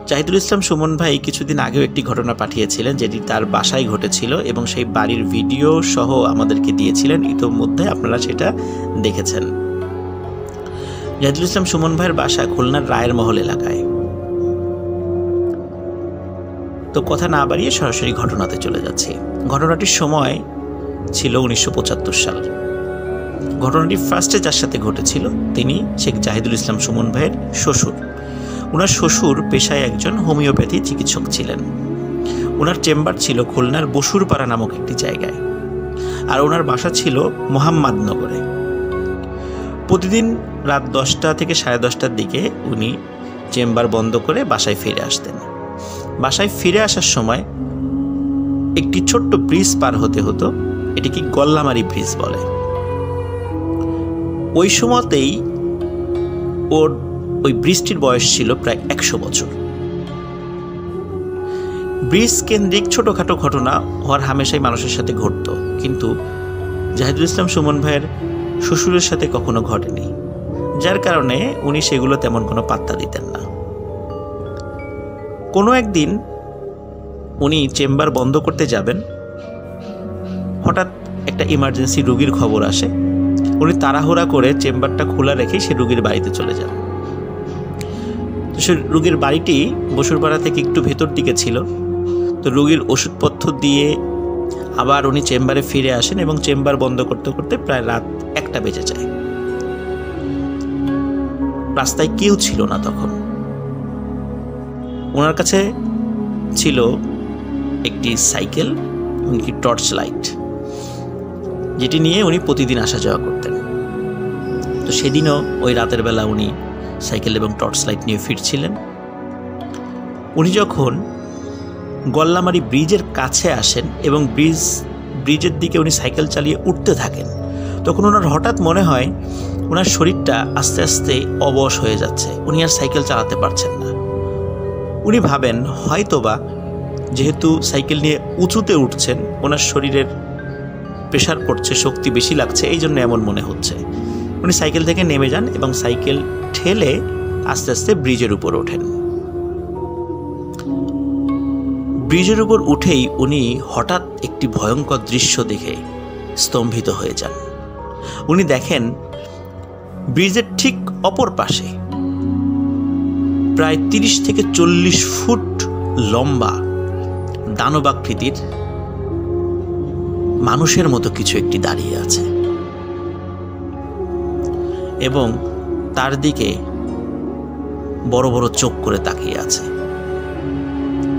জাহিদুল ইসলাম সুমন ভাই কিছুদিন আগেও একটি ঘটনা পাঠিয়েছিলেন, যেটি তার বাসায় ঘটেছিল এবং সেই বাড়ির ভিডিও সহ আমাদেরকে দিয়েছিলেন। ইতোমধ্যে আপনারা সেটা দেখেছেন। জাহিদুল ইসলাম সুমন ভাইয়ের বাসা খুলনার রায়ের মহল এলাকায়। তো কথা না বাড়িয়ে সরাসরি ঘটনাতে চলে যাচ্ছি। ঘটনাটির সময় ছিল 1975 সাল। ঘটনাটি ফার্স্টে যার সাথে ঘটেছিল তিনি শেখ জাহিদুল ইসলাম সুমন ভাইয়ের শ্বশুর। ওনার শ্বশুর পেশায় একজন হোমিওপ্যাথি চিকিৎসক ছিলেন। ওনার চেম্বার ছিল খুলনার বসুরপাড়া নামক একটি জায়গায়, আর ওনার বাসা ছিল মোহাম্মদনগরে। প্রতিদিন রাত 10টা থেকে 10:30টার দিকে উনি চেম্বার বন্ধ করে বাসায় ফিরে আসতেন। বাসায় ফিরে আসার সময় একটি ছোট্ট ব্রিজ পার হতে হতো এটিকে গল্লামারি ব্রিজ বলে। ওই সময়তেই ওর ওই ব্রিজটির বয়স ছিল প্রায় 100 বছর। ব্রিজ কেন্দ্রিক ছোটোখাটো ঘটনা হওয়ার হামেশাই মানুষের সাথে ঘটত, কিন্তু জাহিদুল ইসলাম সুমন ভাইয়ের শ্বশুরের সাথে কখনো ঘটেনি, যার কারণে উনি সেগুলো তেমন কোনো পাত্তা দিতেন না। কোনো একদিন উনি চেম্বার বন্ধ করতে যাবেন, হঠাৎ একটা ইমার্জেন্সি রুগীর খবর আসে। উনি তাড়াহুড়া করে চেম্বারটা খোলা রেখেই সে রুগীর বাড়িতে চলে যান। তো সে রুগীর বাড়িটি বসুরপাড়া থেকে একটু ভেতর দিকে ছিল। তো রুগীর ওষুধপত্র দিয়ে আবার উনি চেম্বারে ফিরে আসেন এবং চেম্বার বন্ধ করতে করতে প্রায় রাত 1টা বেজে যায়। রাস্তায় কেউ ছিল না তখন। ওনার কাছে ছিল একটি সাইকেল, এমনকি টর্চ লাইট, যেটি নিয়ে উনি প্রতিদিন আসা যাওয়া করতেন। তো সেদিনও ওই রাতের বেলা উনি সাইকেল এবং টর্চ লাইট নিয়ে ফিরছিলেন। উনি যখন গল্লামারি ব্রিজের কাছে আসেন এবং ব্রিজের দিকে উনি সাইকেল চালিয়ে উঠতে থাকেন, তখন ওনার হঠাৎ মনে হয় ওনার শরীরটা আস্তে আস্তে অবশ হয়ে যাচ্ছে, উনি আর সাইকেল চালাতে পারছেন না। উনি ভাবেন হয়তোবা যেহেতু সাইকেল নিয়ে উঁচুতে উঠছেন, ওনার শরীরের প্রেশার পড়ছে, শক্তি বেশি লাগছে, এই জন্য এমন মনে হচ্ছে। উনি সাইকেল থেকে নেমে যান এবং সাইকেল ঠেলে আস্তে আস্তে ব্রিজের উপর ওঠেন। ব্রিজের উপর উঠেই উনি হঠাৎ একটি ভয়ঙ্কর দৃশ্য দেখে স্তম্ভিত হয়ে যান। উনি দেখেন ব্রিজের ঠিক অপর পাশে প্রায় 30 থেকে 40 ফুট লম্বা দানবাকৃতির মানুষের মতো কিছু একটি দাঁড়িয়ে আছে এবং তার দিকে বড় বড় চোখ করে তাকিয়ে আছে।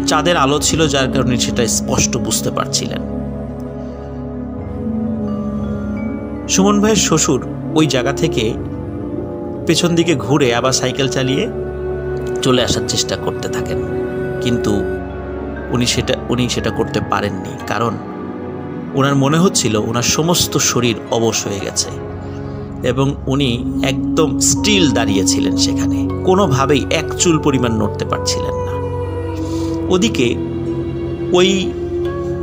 চাঁদের আলো ছিল, যার কারণে সেটা স্পষ্ট বুঝতে পারছিলেন। সুমন ভাইয়ের শ্বশুর ওই জায়গা থেকে পেছন দিকে ঘুরে আবার সাইকেল চালিয়ে চলে আসার চেষ্টা করতে থাকেন, কিন্তু উনি সেটা করতে পারেননি, কারণ ওনার মনে হচ্ছিল ওনার সমস্ত শরীর অবশ হয়ে গেছে এবং উনি একদম স্টিল দাঁড়িয়েছিলেন সেখানে, কোনোভাবেই এক চুল পরিমাণ নড়তে পারছিলেন না। ওদিকে ওই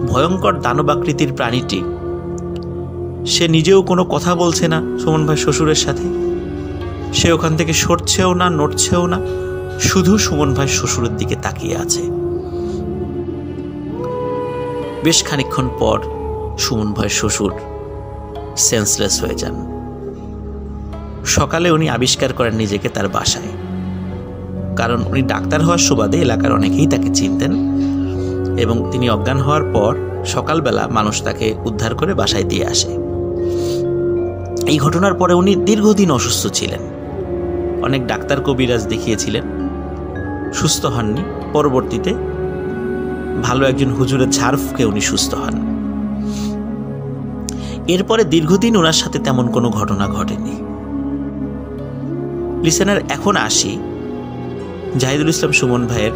ভয়ঙ্কর দানবাকৃতির প্রাণীটি, সে নিজেও কোনো কথা বলছে না সুমন ভাই শ্বশুরের সাথে, সে ওখান থেকে সরছেও না, নড়ছেও না, শুধু সুমন ভাই শ্বশুরের দিকে তাকিয়ে আছে। বেশ খানিকক্ষণ পর সুমন ভাই শ্বশুর সেন্সলেস হয়ে যান। সকালে উনি আবিষ্কার করেন নিজেকে তার বাসায়, কারণ উনি ডাক্তার হওয়ার সুবাদে এলাকার অনেকেই তাকে চিনতেন এবং তিনি অজ্ঞান হওয়ার পর সকালবেলা মানুষ তাকে উদ্ধার করে বাসায় দিয়ে আসে। এই ঘটনার পরে উনি দীর্ঘদিন অসুস্থ ছিলেন, অনেক ডাক্তার কবিরাজ দেখিয়েছিলেন, সুস্থ হননি। পরবর্তীতে ভালো একজন হুজুরের ঝাড়ফুঁকে উনি সুস্থ হন। এরপরে দীর্ঘদিন ওনার সাথে তেমন কোনো ঘটনা ঘটেনি। লিসেনার, এখন আসি জাহিদুল ইসলাম সুমন ভাইয়ের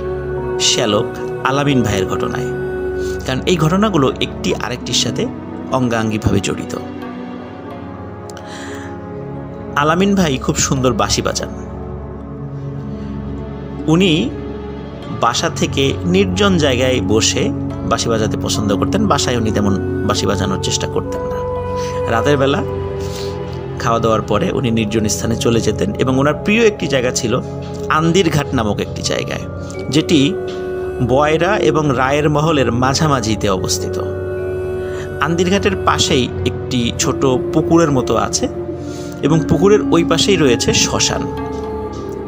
শ্যালক আলামিন ভাইয়ের ঘটনায়, কারণ এই ঘটনাগুলো একটি আরেকটির সাথে অঙ্গাঙ্গিভাবে জড়িত। আলামিন ভাই খুব সুন্দর বাঁশি বাজান। উনি বাসা থেকে নির্জন জায়গায় বসে বাঁশি বাজাতে পছন্দ করতেন। বাসায় উনি তেমন বাঁশি বাজানোর চেষ্টা করতেন না। রাতের বেলা খাওয়া দাওয়ার পরে উনি নির্জন স্থানে চলে যেতেন এবং ওনার প্রিয় একটি জায়গা ছিল আন্দিরঘাট নামক একটি জায়গায়, যেটি বয়রা এবং রায়ের মহলের মাঝামাঝিতে অবস্থিত। আন্দিরঘাটের পাশেই একটি ছোট পুকুরের মতো আছে এবং পুকুরের ওই পাশেই রয়েছে শ্মশান।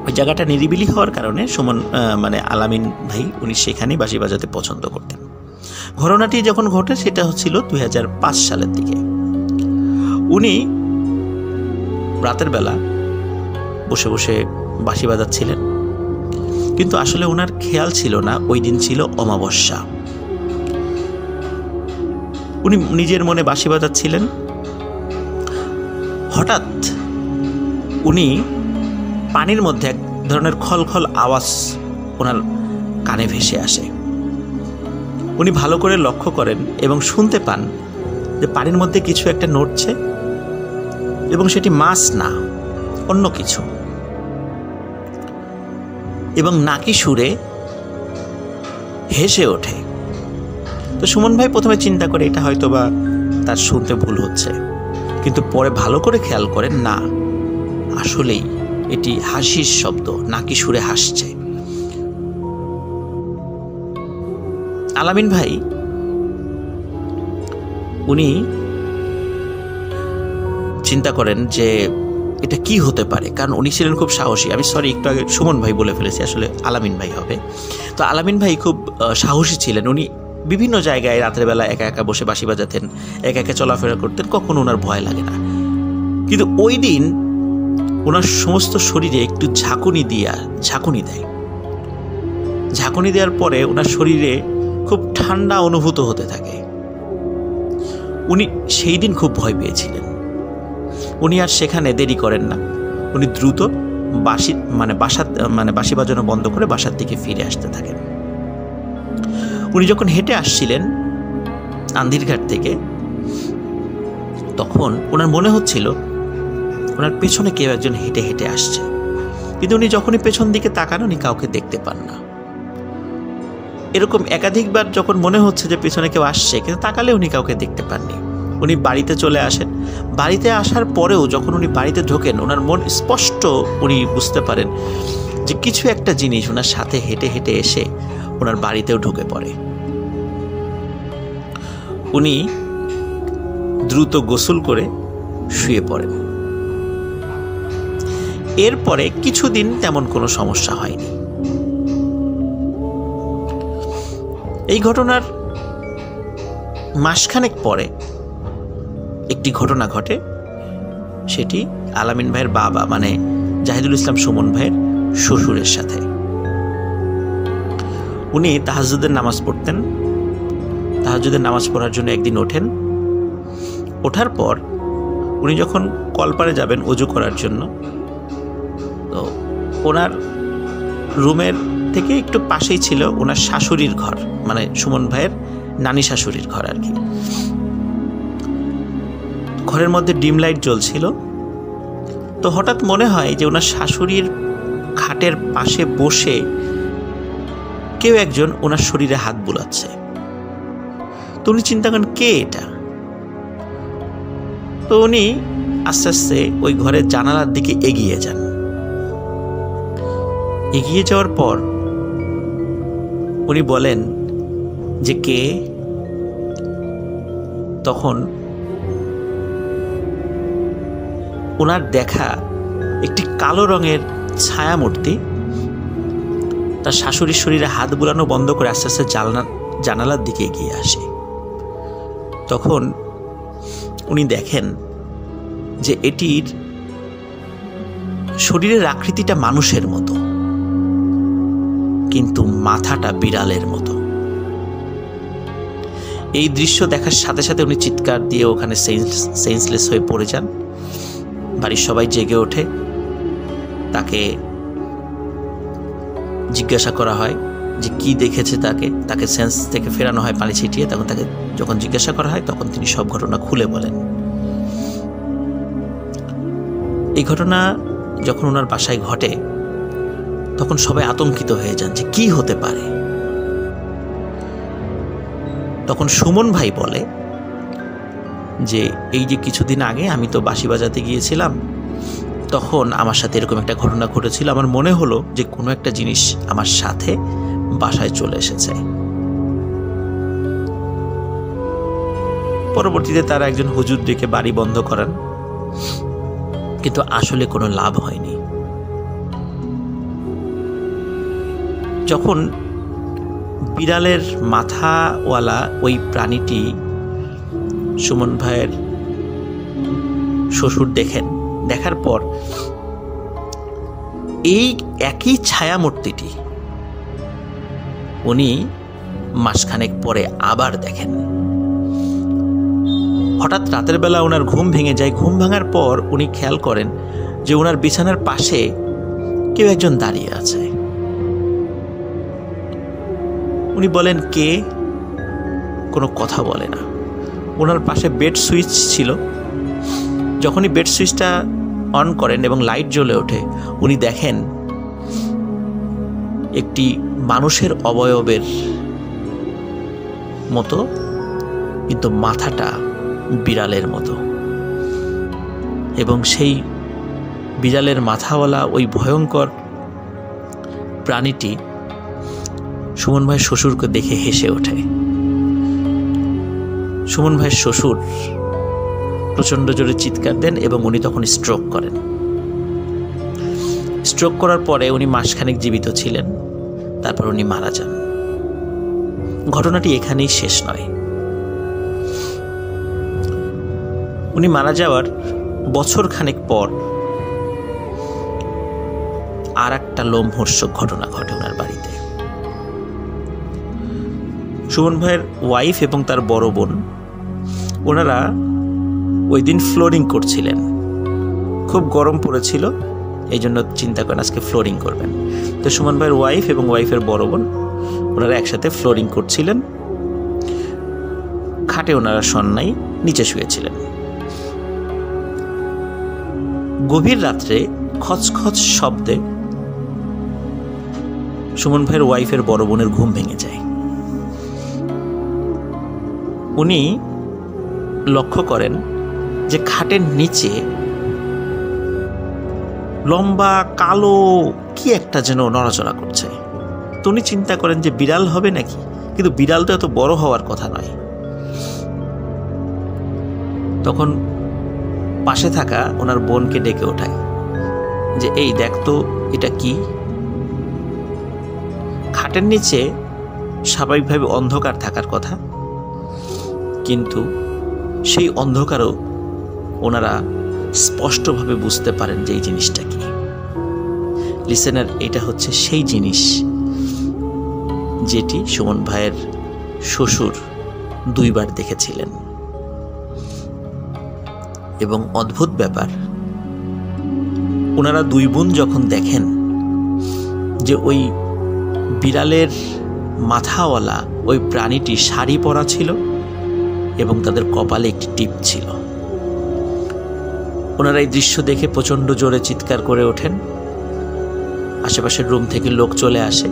ওই জায়গাটা নিরিবিলি হওয়ার কারণে আলামিন ভাই উনি সেখানেই বাঁশি বাজাতে পছন্দ করতেন। ঘটনাটি যখন ঘটে সেটা হচ্ছিল 2005 সালের দিকে। উনি রাতের বেলা বসে বসে বাঁশি বাজাচ্ছিলেন, কিন্তু আসলে ওনার খেয়াল ছিল না ওই দিন ছিল অমাবস্যা। উনি নিজের মনে বাঁশি বাজাচ্ছিলেন। হঠাৎ উনি পানির মধ্যে এক ধরনের খলখল আওয়াজ ওনার কানে ভেসে আসে। উনি ভালো করে লক্ষ্য করেন এবং শুনতে পান যে পানির মধ্যে কিছু একটা নড়ছে এবং সেটি মাছ না, অন্য কিছু, এবং নাকি সুরে হেসে ওঠে। তো সুমন ভাই প্রথমে চিন্তা করে এটা হয়তো বা তার শুনতে ভুল হচ্ছে, কিন্তু পরে ভালো করে খেয়াল করেন না, আসলেই এটি হাসির শব্দ, নাকি সুরে হাসছে। আলামিন ভাই উনি চিন্তা করেন যে এটা কি হতে পারে, কারণ উনি ছিলেন খুব সাহসী। আমি সরি, একটু আগে সুমন ভাই বলে ফেলেছি, আসলে আলামিন ভাই হবে। তো আলামিন ভাই খুব সাহসী ছিলেন। উনি বিভিন্ন জায়গায় রাতের বেলা একা একা বসে বাঁশি বাজাতেন, একা একা চলাফেরা করতেন, কখনো ওনার ভয় লাগে না। কিন্তু ওই দিন ওনার সমস্ত শরীরে একটু ঝাঁকুনি দেয়। ঝাঁকুনি দেওয়ার পরে ওনার শরীরে খুব ঠান্ডা অনুভূত হতে থাকে। উনি সেই দিন খুব ভয় পেয়েছিলেন। উনি আর সেখানে দেরি করেন না, উনি দ্রুত বাঁশি বাজানো বন্ধ করে বাসার দিকে ফিরে আসতে থাকেন। উনি যখন হেঁটে আসছিলেন আন্দিরঘাট থেকে, তখন ওনার মনে হচ্ছিল ওনার পেছনে কেউ একজন হেঁটে হেঁটে আসছে, কিন্তু উনি যখনই পেছন দিকে তাকান উনি কাউকে দেখতে পান না। এরকম একাধিকবার যখন মনে হচ্ছে যে পেছনে কেউ আসছে, কিন্তু তাকালে উনি কাউকে দেখতে পাননি। উনি বাড়িতে চলে আসেন। বাড়িতে আসার পরেও যখন উনি বাড়িতে ঢোকেন, ওনার মন স্পষ্ট উনি বুঝতে পারেন যে কিছু একটা জিনিস ওনার সাথে হেঁটে হেঁটে এসে ওনার বাড়িতেও ঢুকে পড়ে। উনি দ্রুত গোসল করে শুয়ে পড়েন। এরপরে কিছুদিন তেমন কোনো সমস্যা হয়নি। এই ঘটনার মাসখানেক পরে একটি ঘটনা ঘটে। সেটি আলামিন ভাইয়ের বাবা মানে জাহিদুল ইসলাম সুমন ভাইয়ের শ্বশুরের সাথে। উনি তাহাজ্জুদের নামাজ পড়তেন। তাহাজ্জুদের নামাজ পড়ার জন্য একদিন ওঠেন। ওঠার পর উনি যখন কলপারে যাবেন অজু করার জন্য, তো ওনার রুমের থেকে একটু পাশেই ছিল ওনার শাশুড়ির ঘর, মানে সুমন ভাইয়ের নানি শাশুড়ির ঘর আর কি। ঘরের মধ্যে ডিম লাইট জ্বলছিল। তো হঠাৎ মনে হয় যে ওনার শাশুড়ির খাটের পাশে বসে কেউ একজন ওনার শরীরে হাত বুলাচ্ছে। তো উনি চিন্তা করেন কে এটা। তো উনি আস্তে আস্তে ওই ঘরের জানালার দিকে এগিয়ে যান। এগিয়ে যাওয়ার পর উনি বলেন যে কে। তখন ওনার দেখা একটি কালো রঙের ছায়ামূর্তি তার শাশুড়ির শরীরে হাত বুলানো বন্ধ করে আস্তে আস্তে জানালার দিকে এগিয়ে আসে। তখন উনি দেখেন যে এটির শরীরের আকৃতিটা মানুষের মতো, কিন্তু মাথাটা বিড়ালের মতো। এই দৃশ্য দেখার সাথে সাথে উনি চিৎকার দিয়ে ওখানে সেন্সলেস হয়ে পড়ে যান। বাড়ির সবাই জেগে ওঠে। তাকে জিজ্ঞাসা করা হয় যে কি দেখেছে। তাকে সেন্স থেকে ফেরানো হয় পানি ছিটিয়ে। তখন তাকে যখন জিজ্ঞাসা করা হয় তখন তিনি সব ঘটনা খুলে বলেন। এই ঘটনা যখন ওনার বাসায় ঘটে তখন সবাই আতঙ্কিত হয়ে যান যে কি হতে পারে। তখন সুমন ভাই বলে যে এই যে কিছুদিন আগে আমি তো বাঁশি বাজাতে গিয়েছিলাম, তখন আমার সাথে এরকম একটা ঘটনা ঘটেছিল। আমার মনে হলো যে কোনো একটা জিনিস আমার সাথে বাসায় চলে এসেছে। পরবর্তীতে তারা একজন হুজুর ডেকে বাড়ি বন্ধ করান, কিন্তু আসলে কোনো লাভ হয়নি। যখন বিড়ালের মাথাওয়ালা ওই প্রাণীটি সুমন ভাইয়ের শ্বশুর দেখার পর এই একই ছায়ামূর্তিটি উনি মাসখানেক পরে আবার দেখেন। হঠাৎ রাতের বেলা ওনার ঘুম ভেঙে যায়। ঘুম ভাঙার পর উনি খেয়াল করেন যে ওনার বিছানার পাশে কেউ একজন দাঁড়িয়ে আছে। উনি বলেন কে? কোনো কথা বলে না। ওনার পাশে বেড সুইচ ছিল। যখনই বেড সুইচটা অন করেন এবং লাইট জ্বলে ওঠে, উনি দেখেন একটি মানুষের অবয়বের মতো, কিন্তু মাথাটা বিড়ালের মতো। এবং সেই বিড়ালের মাথাওয়ালা ওই ভয়ঙ্কর প্রাণীটি সুমন ভাইয়ের শ্বশুরকে দেখে হেসে ওঠে। সুমন ভাইয়ের শ্বশুর প্রচণ্ড জোরে চিৎকার দেন এবং উনি তখন স্ট্রোক করেন। স্ট্রোক করার পরে উনি মাসখানেক জীবিত ছিলেন, তারপর উনি মারা যান। ঘটনাটি এখানেই শেষ নয়। উনি মারা যাওয়ার বছর খানেক পর আর একটা লোমহর্ষক ঘটনা ঘটে ওনার বাড়িতে। সুমন ভাইয়ের ওয়াইফ এবং তার বড় বোন, ওনারা ওই দিন ফ্লোরিং করছিলেন। খুব গরম পড়েছিল, এই জন্য চিন্তা করেন আজকে ফ্লোরিং করবেন। তো সুমন ভাইয়ের ওয়াইফ এবং ওয়াইফের বড় বোন ওনারা একসাথে ফ্লোরিং করছিলেন। খাটে ওনারা শোন নাই, নিচে শুয়েছিলেন। গভীর রাত্রে খচখচ শব্দে সুমন ভাইয়ের ওয়াইফের বড় বোনের ঘুম ভেঙে যায়। উনি লক্ষ্য করেন যে খাটের নিচে লম্বা কালো কি একটা যেন নড়াচড়া করছে। তো উনি চিন্তা করেন যে বিড়াল হবে নাকি, কিন্তু বিড়াল তো এত বড় হওয়ার কথা নয়। তখন পাশে থাকা ওনার বোনকে ডেকে ওঠায় যে এই দেখ তো এটা কি। খাটের নিচে স্বাভাবিকভাবে অন্ধকার থাকার কথা, কিন্তু সেই অন্ধকারও ওনারা স্পষ্টভাবে বুঝতে পারেন যে এই জিনিসটা কি। লিসেনার, এটা হচ্ছে সেই জিনিস যেটি সুমন ভাইয়ের শ্বশুর 2 বার দেখেছিলেন। এবং অদ্ভুত ব্যাপার, ওনারা 2 বোন যখন দেখেন যে ওই বিড়ালের মাথাওয়ালা ওই প্রাণীটি শাড়ি পরা ছিল এবং তাদের কপালে একটি টিপ ছিল, ওনারা এই দৃশ্য দেখে প্রচণ্ড জোরে চিৎকার করে ওঠেন। আশেপাশের রুম থেকে লোক চলে আসে,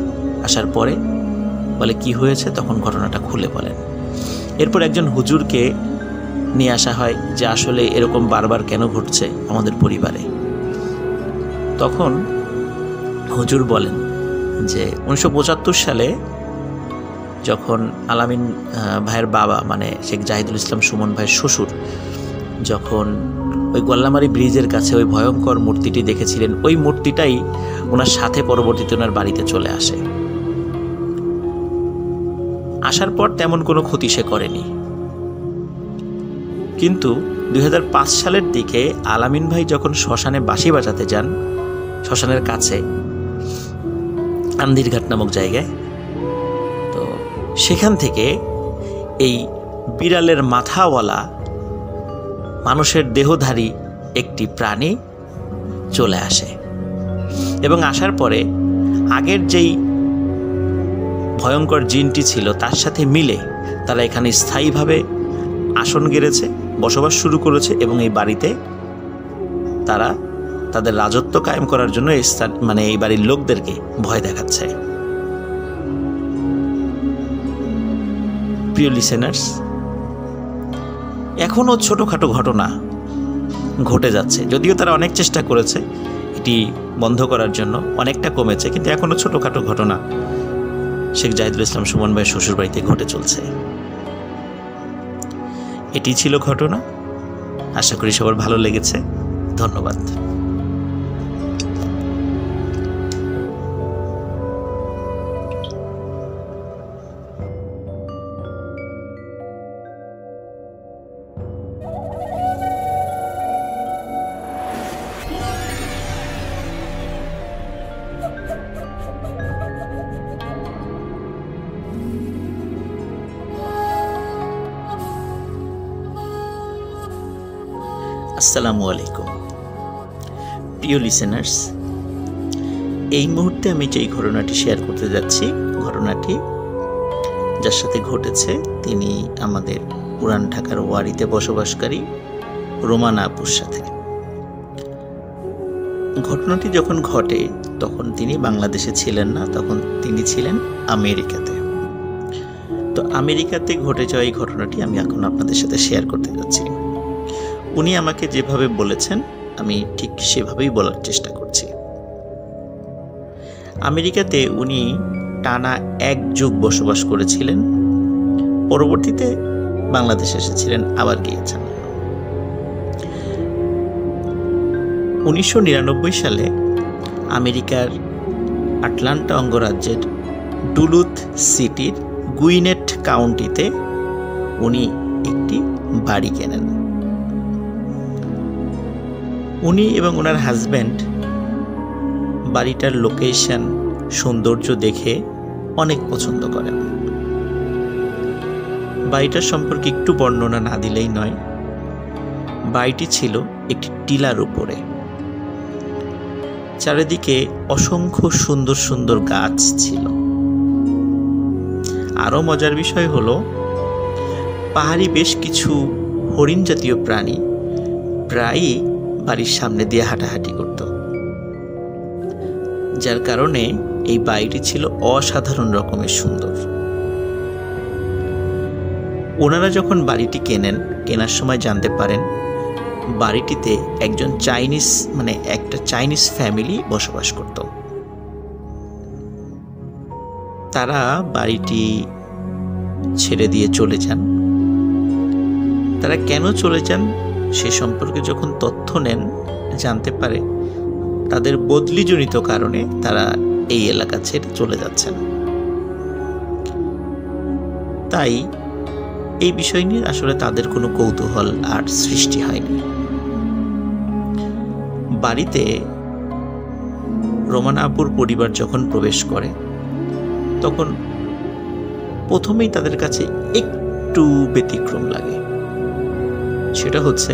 আসার পরে বলে কি হয়েছে, তখন ঘটনাটা খুলে বলেন। এরপর একজন হুজুরকে নিয়ে আসা হয় যে আসলে এরকম বারবার কেন ঘটছে আমাদের পরিবারে। তখন হুজুর বলেন যে 1975 সালে যখন আলামিন ভাইয়ের বাবা মানে শেখ জাহিদুল ইসলাম সুমন ভাইয়ের শ্বশুর যখন ওই গোল্লামারি ব্রিজের কাছে ওই ভয়ঙ্কর মূর্তিটি দেখেছিলেন, ওই মূর্তিটাই ওনার সাথে পরবর্তীতে ওনার বাড়িতে চলে আসে। আসার পর তেমন কোনো ক্ষতি সে করেনি, কিন্তু 2005 সালের দিকে আলামিন ভাই যখন শ্মশানে বাঁশি বাজাতে যান, শ্মশানের কাছে আন্দিরঘাট নামক জায়গায়, তো সেখান থেকে এই বিড়ালের মাথাওয়ালা মানুষের দেহধারী একটি প্রাণী চলে আসে এবং আসার পরে আগের যেই ভয়ঙ্কর জিনটি ছিল তার সাথে মিলে তারা এখানে স্থায়ীভাবে আসন গেড়েছে, বসবাস শুরু করেছে এবং এই বাড়িতে তারা তাদের রাজত্ব কায়েম করার জন্য এই স্থান মানে এই বাড়ির লোকদেরকে ভয় দেখাচ্ছে। প্রিয় লিসেনার্স, এখনও ছোটোখাটো ঘটনা ঘটে যাচ্ছে, যদিও তারা অনেক চেষ্টা করেছে এটি বন্ধ করার জন্য, অনেকটা কমেছে, কিন্তু এখনও ছোটোখাটো ঘটনা শেখ জাহিদুল ইসলাম সুমন ভাইয়ের শ্বশুরবাড়িতে ঘটে চলছে। এটি ছিল ঘটনা। আশা করি সবার ভালো লেগেছে। ধন্যবাদ। আসসালামু আলাইকুম প্রিয় লিসেনার্স, এই মুহূর্তে আমি যেই ঘটনাটি শেয়ার করতে যাচ্ছি, ঘটনাটি যার সাথে ঘটেছে তিনি আমাদের পুরান ঢাকার ওয়ারিতে বসবাসকারী রোমানা আপুর সাথে। ঘটনাটি যখন ঘটে তখন তিনি বাংলাদেশে ছিলেন না, তখন তিনি ছিলেন আমেরিকাতে। তো আমেরিকাতে ঘটে যাওয়া এই ঘটনাটি আমি এখন আপনাদের সাথে শেয়ার করতে যাচ্ছি। উনি আমাকে যেভাবে বলেছেন আমি ঠিক সেভাবেই বলার চেষ্টা করছি। আমেরিকাতে উনি টানা 1 যুগ বসবাস করেছিলেন, পরবর্তীতে বাংলাদেশে এসেছিলেন, আবার গিয়েছেন। 1999 সালে আমেরিকার আটলান্টা অঙ্গরাজ্যের ডুলুথ সিটির গুইনেট কাউন্টিতে উনি একটি বাড়ি কেনেন। উনি এবং ওনার হাজব্যান্ড বাড়িটার লোকেশন, সৌন্দর্য দেখে অনেক পছন্দ করেন। বাড়িটার সম্পর্কে একটু বর্ণনা না দিলেই নয়। বাড়িটি ছিল একটি টিলার উপরে, চারিদিকে অসংখ্য সুন্দর সুন্দর গাছ ছিল। আরো মজার বিষয় হলো, পাহাড়ি বেশ কিছু হরিণ জাতীয় প্রাণী প্রায়ই বাড়ির সামনে দিয়ে হাঁটাহাঁটি করত, যার কারণে এই বাড়িটি ছিল অসাধারণ রকমের সুন্দর। ওনারা যখন বাড়িটি কেনার সময় জানতে পারেন বাড়িটিতে একটা চাইনিজ ফ্যামিলি বসবাস করত। তারা বাড়িটি ছেড়ে দিয়ে চলে যান। তারা কেন চলে যান সে সম্পর্কে যখন তথ্য নেন, জানতে পারে তাদের বদলিজনিত কারণে তারা এই এলাকা ছেড়ে চলে যাচ্ছেন। তাই এই বিষয় নিয়ে আসলে তাদের কোনো কৌতূহল আর সৃষ্টি হয়নি। বাড়িতে রোমানা আপুর পরিবার যখন প্রবেশ করে তখন প্রথমেই তাদের কাছে একটু ব্যতিক্রম লাগে। সেটা হচ্ছে,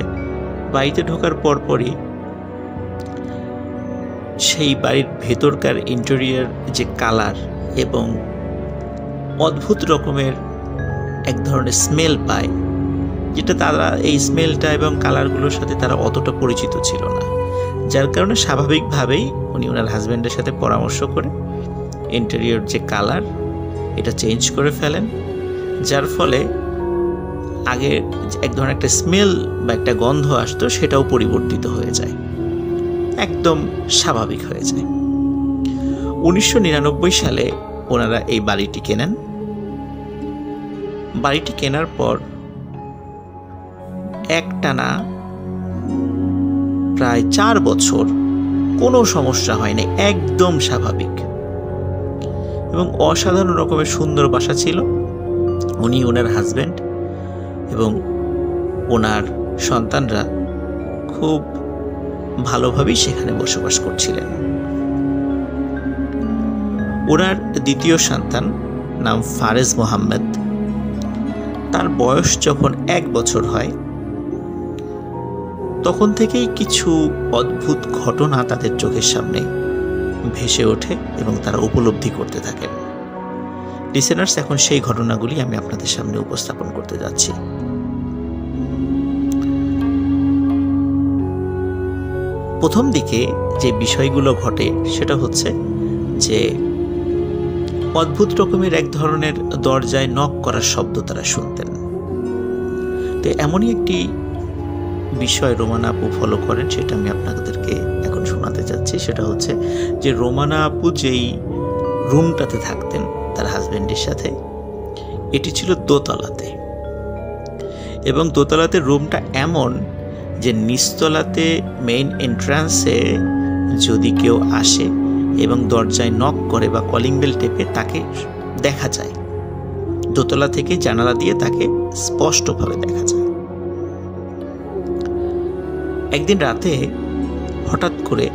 বাড়িতে ঢোকার পরপরই সেই বাড়ির ভেতরকার ইন্টেরিয়র যে কালার এবং অদ্ভুত রকমের এক ধরনের স্মেল পায়, যেটা তারা এই স্মেলটা এবং কালারগুলোর সাথে তারা অতটা পরিচিত ছিল না। যার কারণে স্বাভাবিকভাবেই উনি ওনার হাজব্যান্ডের সাথে পরামর্শ করে ইন্টেরিয়র যে কালার এটা চেঞ্জ করে ফেলেন, যার ফলে আগে এক ধরনের একটা স্মেল বা একটা গন্ধ আসতো সেটাও পরিবর্তিত হয়ে যায়, একদম স্বাভাবিক হয়ে যায়। 1999 সালে ওনারা এই বাড়িটি কেনেন। বাড়িটি কেনার পর একটানা প্রায় 4 বছর কোনো সমস্যা হয়নি, একদম স্বাভাবিক এবং অসাধারণ রকমের সুন্দর বাসা ছিল। উনি, ওনার হাজব্যান্ড এবং ওনার সন্তানরা খুব ভালোভাবেই সেখানে বসবাস করছিলেন। ওনার দ্বিতীয় সন্তান নাম ফারেজ মোহাম্মদ। তার বয়স যখন 1 বছর হয় তখন থেকেই কিছু অদ্ভুত ঘটনা তাদের চোখের সামনে ভেসে ওঠে এবং তারা উপলব্ধি করতে থাকেন। লিসেনার্স, এখন সেই ঘটনাগুলি আমি আপনাদের সামনে উপস্থাপন করতে যাচ্ছি। প্রথম দিকে যে বিষয়গুলো ঘটে সেটা হচ্ছে যে অদ্ভুত রকমের এক ধরনের দরজায় নক করার শব্দ তারা শুনতেন। তো এমনই একটি বিষয় রোমানা আপু ফলো করেন, সেটা আমি আপনাদেরকে এখন শোনাতে যাচ্ছি। সেটা হচ্ছে যে রোমানা আপু যেই রুমটাতে থাকতেন তার হাজব্যান্ডের সাথে, এটি ছিল দোতলাতে, এবং দোতলাতে রুমটা এমন যে নিচতলাতে মেইন এন্ট্রান্সে যদি কেউ আসে এবং দরজায় নক করে বা কলিং বেল টেপে তাকে দেখা যায়, দোতলা থেকে জানালা দিয়ে তাকে স্পষ্টভাবে দেখা যায়। একদিন রাতে হঠাৎ করে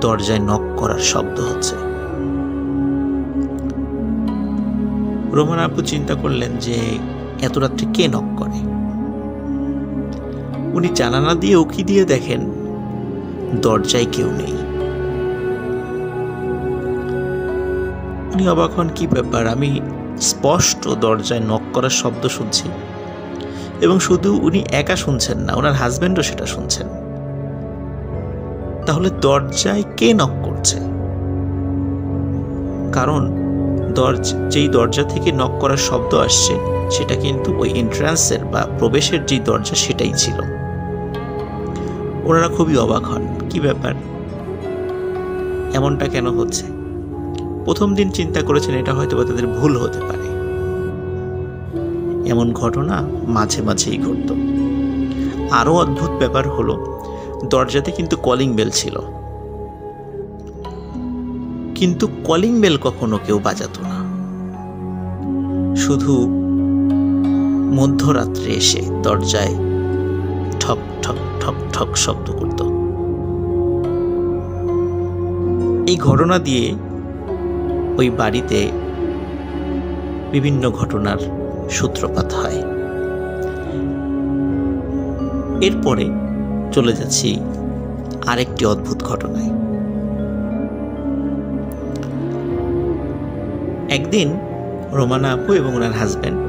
দরজায় নক করার শব্দ হচ্ছে। রোমানা আপু চিন্তা করলেন যে এত রাত্রে কে নক করে। উনি জানালা দিয়ে উকি দিয়ে দেখেন দরজায় কেউ নেই। উনি অবাক হন, কি ব্যাপার, আমি স্পষ্ট দরজায় নক করার শব্দ শুনছি এবং শুধু উনি একা শুনছেন না, ওনার হাজব্যান্ডও সেটা শুনছেন। তাহলে দরজায় কে নক করছে? কারণ যেই দরজা থেকে নক করার শব্দ আসছে সেটা কিন্তু ওই এন্ট্রান্সের বা প্রবেশের যে দরজা সেটাই ছিল। ওনারা খুবই অবাক হন, কি ব্যাপার, এমনটা কেন হচ্ছে। প্রথম দিন চিন্তা করেছেন এটা হয়তো তাদের ভুল হতে পারে। এমন ঘটনা মাঝে মাঝেই ঘটত। আরো অদ্ভুত ব্যাপার হলো, দরজাতে কিন্তু কলিং বেল ছিল, কিন্তু কলিং বেল কখনো কেউ বাজাতো না। শুধু মধ্যরাত্রে এসে দরজায় ঠক ঠক ঠক ঠক শব্দ করত। এই ঘটনা দিয়ে ওই বাড়িতে বিভিন্ন ঘটনার সূত্রপাত হয়। এরপরে চলে যাচ্ছি আরেকটি অদ্ভুত ঘটনায়। একদিন রোমানা আপু এবং ওনার হাজব্যান্ড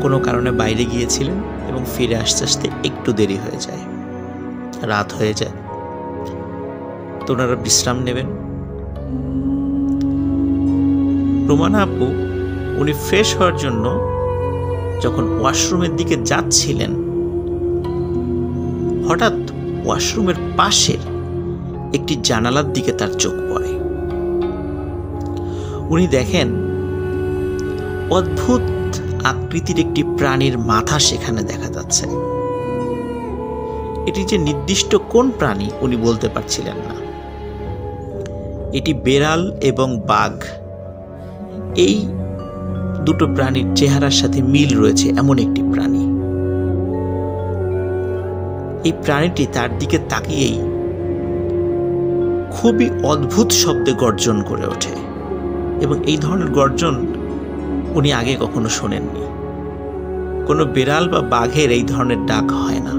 কোনো কারণে বাইরে গিয়েছিলেন এবং ফিরে আসতে আসতে একটু দেরি হয়ে যায়, রাত হয়ে যায়। তো ওনারা বিশ্রাম নেবেন। রোমানা আপু উনি ফ্রেশ হওয়ার জন্য যখন ওয়াশরুমের দিকে যাচ্ছিলেন, হঠাৎ ওয়াশরুমের পাশের একটি জানালার দিকে তার চোখ পড়ে। উনি দেখেন অদ্ভুত আকৃতির একটি প্রাণীর মাথা সেখানে দেখা যাচ্ছে। এটি যে নির্দিষ্ট কোন প্রাণী উনি বলতে পারছিলেন না। এটি বেড়াল এবং বাঘ, এই দুটো প্রাণীর চেহারার সাথে মিল রয়েছে এমন একটি প্রাণী। এই প্রাণীটি তার দিকে তাকিয়েই খুবই অদ্ভুত শব্দে গর্জন করে ওঠে, এবং এই ধরনের গর্জন উনি আগে কখনো শোনেননি। কোনো বেড়াল বা বাঘের এই ধরনের ডাক হয় না।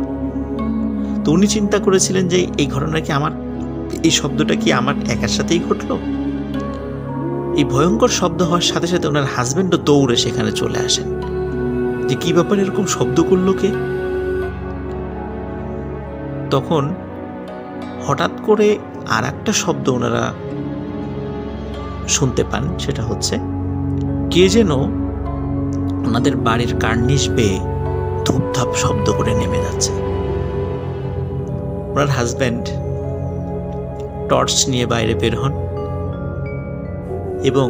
তো উনি চিন্তা করেছিলেন যে এই ঘটনা কি এই শব্দটা কি আমার একার সাথেই ঘটল। এই ভয়ঙ্কর শব্দ হওয়ার সাথে সাথে ওনার হাজবেন্ডও দৌড়ে সেখানে চলে আসেন, যে কি ব্যাপার, এরকম শব্দ করলো কে। তখন হঠাৎ করে আর একটা শব্দ ওনারা শুনতে পান, সেটা হচ্ছে কে যেন ওনাদের বাড়ির কার্নিশ বেয়ে ধূপধাপ শব্দ করে নেমে যাচ্ছে। ওনার হাজব্যান্ড টর্চ নিয়ে বাইরে বের হন এবং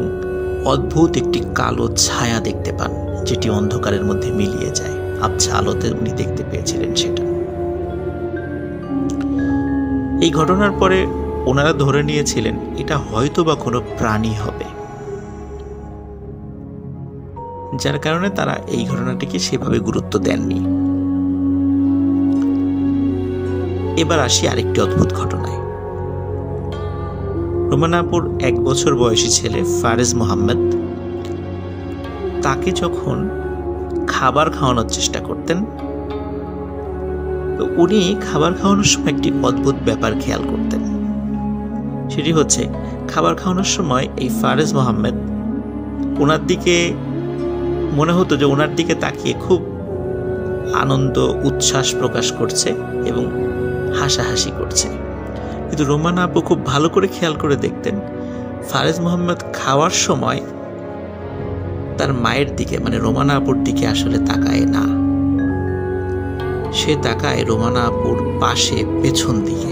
অদ্ভুত একটি কালো ছায়া দেখতে পান, যেটি অন্ধকারের মধ্যে মিলিয়ে যায়। আবছা আলোতে উনি দেখতে পেয়েছিলেন সেটা। এই ঘটনার পরে ওনারা ধরে নিয়েছিলেন এটা হয়তো বা কোনো প্রাণী হবে, যার কারণে তারা এই ঘটনাটিকে সেভাবে গুরুত্ব দেননি। এবার আসি আরেকটি অদ্ভুত ঘটনায়। রোমানা আপুর 1 বছর বয়সী ছেলে ফারেজ মোহাম্মদ, তাকে যখন খাবার খাওয়ানোর চেষ্টা করতেন, তো উনি খাবার খাওয়ানোর সময় একটি অদ্ভুত ব্যাপার খেয়াল করতেন। সেটি হচ্ছে খাবার খাওয়ানোর সময় এই ফারেজ মোহাম্মদ ওনার দিকে মনে হতো যে ওনার দিকে তাকিয়ে খুব আনন্দ উচ্ছ্বাস প্রকাশ করছে এবং হাসাহাসি করছে। কিন্তু রোমানা আপু খুব ভালো করে খেয়াল করে দেখতেন ফারেজ মোহাম্মদ খাওয়ার সময় তার মায়ের দিকে, মানে রোমানা আপুর দিকে আসলে তাকায় না। সে তাকায় রোমানা আপুর পাশে পেছন দিকে।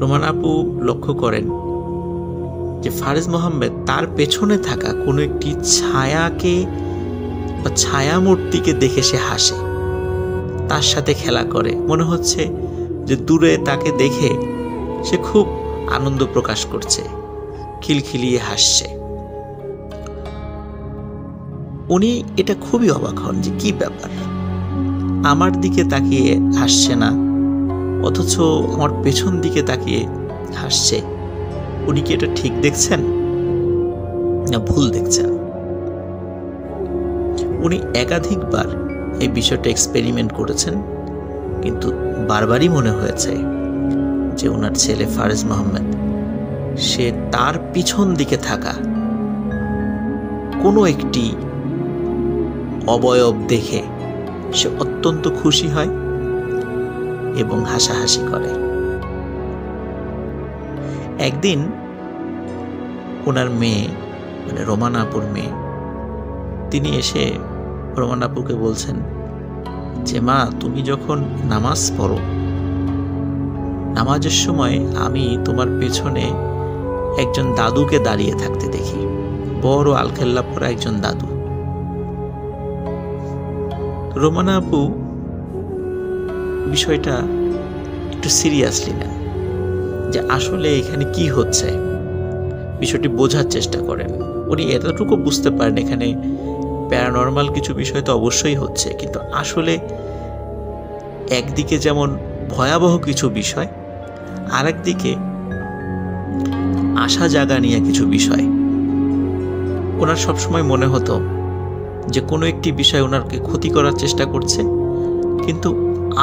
রোমানা আপু লক্ষ্য করেন যে ফারেজ মোহাম্মদ তার পেছনে থাকা কোনো একটি ছায়াকে বা ছায়ামূর্তিকে দেখে সে হাসে, তার সাথে খেলা করে। মনে হচ্ছে যে দূরে তাকে দেখে সে খুব আনন্দ প্রকাশ করছে, খিলখিলিয়ে হাসছে। উনি এটা খুবই অবাক হন যে কি ব্যাপার, আমার দিকে তাকিয়ে হাসছে না, অথচ আমার পেছন দিকে তাকিয়ে হাসছে। উনি কি এটা ঠিক দেখছেন না ভুল দেখছেন? উনি একাধিকবার এই বিষয়টা এক্সপেরিমেন্ট করেছেন, কিন্তু বারবারই মনে হয়েছে যে ওনার ছেলে ফারেজ মোহাম্মদ সে তার পিছন দিকে থাকা কোনো একটি অবয়ব দেখে সে অত্যন্ত খুশি হয় এবং হাসাহাসি করে। একদিন ওনার মেয়ে, মানে রোমান আপুর মেয়ে, তিনি এসে রোমান আপুকে বলছেন যে, মা, তুমি যখন নামাজ পড়ো, নামাজের সময় আমি তোমার পেছনে একজন দাদুকে দাঁড়িয়ে থাকতে দেখি, বড় আলখেল্লা পরা একজন দাদু। রোমানা আপু বিষয়টা একটু সিরিয়াসলি নেন, যে আসলে এখানে কি হচ্ছে, বিষয়টি বোঝার চেষ্টা করেন। উনি এতটুকু বুঝতে পারেন এখানে প্যারানর্মাল কিছু বিষয় তো অবশ্যই হচ্ছে, কিন্তু আসলে একদিকে যেমন ভয়াবহ কিছু বিষয়, আরেকদিকে আশা জাগা নিয়ে কিছু বিষয়। ওনার সবসময় মনে হতো যে কোনো একটি বিষয় ওনারকে ক্ষতি করার চেষ্টা করছে, কিন্তু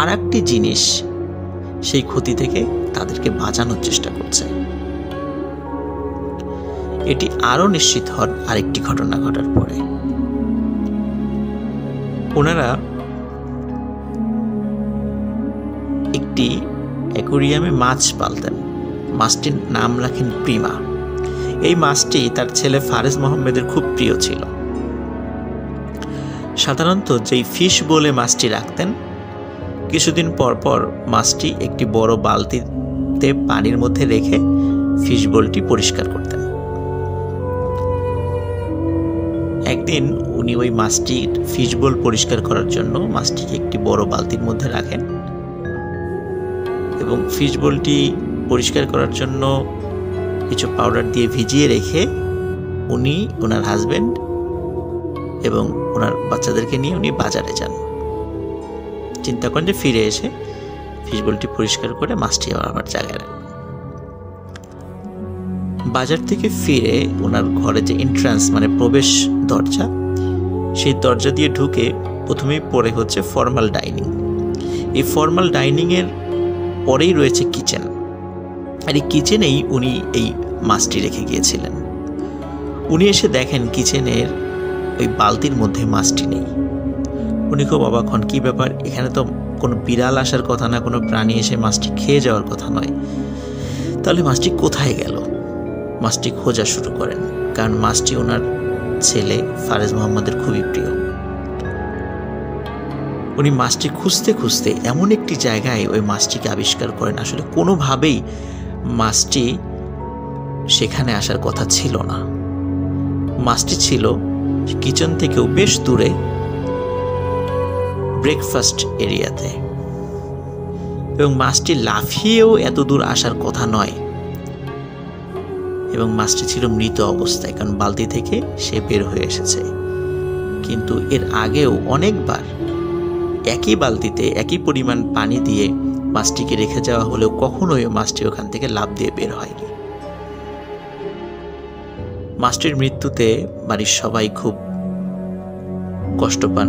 আর একটি জিনিস সেই ক্ষতি থেকে তাদেরকে বাঁচানোর চেষ্টা করছে। এটি আরো নিশ্চিত হন আরেকটি ঘটনা ঘটার পরে। ওনারা একটি অ্যাকোরিয়ামে মাছ পালতেন। মাছটির নাম রাখেন প্রিমা। এই মাছটি তার ছেলে ফারেজ মোহাম্মদের খুব প্রিয় ছিল। সাধারণত যেই ফিশ বলে মাছটি রাখতেন, কিছুদিন পর পর মাছটি একটি বড় বালতিতে পানির মধ্যে রেখে ফিশ বোলটি পরিষ্কার করতেন। একদিন উনি ওই মাছটির ফিশ বোল পরিষ্কার করার জন্য মাছটিকে একটি বড় বালতির মধ্যে রাখেন এবং ফিশ বোলটি পরিষ্কার করার জন্য কিছু পাউডার দিয়ে ভিজিয়ে রেখে উনি, ওনার হাজবেন্ড এবং ওনার বাচ্চাদেরকে নিয়ে উনি বাজারে যান। চিন্তা করেন যে ফিরে এসে ফিশ বোলটি পরিষ্কার করে মাছটি আবার জায়গায় রাখবেন। বাজার থেকে ফিরে ওনার ঘরে যে এন্ট্রান্স, মানে প্রবেশ দরজা, সেই দরজা দিয়ে ঢুকে প্রথমেই পড়ে হচ্ছে ফর্মাল ডাইনিং। এই ফর্মাল ডাইনিংয়ের পরেই রয়েছে কিচেন, আর এই কিচেনেই উনি এই মাছটি রেখে গিয়েছিলেন। উনি এসে দেখেন কিচেনের ওই বালতির মধ্যে মাছটি নেই। উনি খুব অবাক হন, কী ব্যাপার, এখানে তো কোনো বিড়াল আসার কথা না, কোনো প্রাণী এসে মাছটি খেয়ে যাওয়ার কথা নয়, তাহলে মাছটি কোথায় গেল? মাছটি খোঁজা শুরু করেন, কারণ মাছটি ওনার ছেলে ফারেজ মোহাম্মদের খুবই প্রিয়। উনি মাছটি খুঁজতে খুঁজতে এমন একটি জায়গায় ওই মাছটিকে আবিষ্কার করেন, আসলে কোনোভাবেই মাছটি সেখানে আসার কথা ছিল না। মাছটি ছিল কিচেন থেকেও বেশ দূরে, ব্রেকফাস্ট এরিয়াতে, এবং মাছটি লাফিয়েও এত দূর আসার কথা নয়, এবং মাছটি ছিল মৃত অবস্থায়, কারণ বালতি থেকে সে বের হয়ে এসেছে। কিন্তু এর আগেও অনেকবার একই বালতিতে একই পরিমাণ পানি দিয়ে মাছটিকে রেখে যাওয়া হলেও কখনোই মাছটি ওখান থেকে লাফ দিয়ে বের হয়নি। মাছটির মৃত্যুতে বাড়ির সবাই খুব কষ্ট পান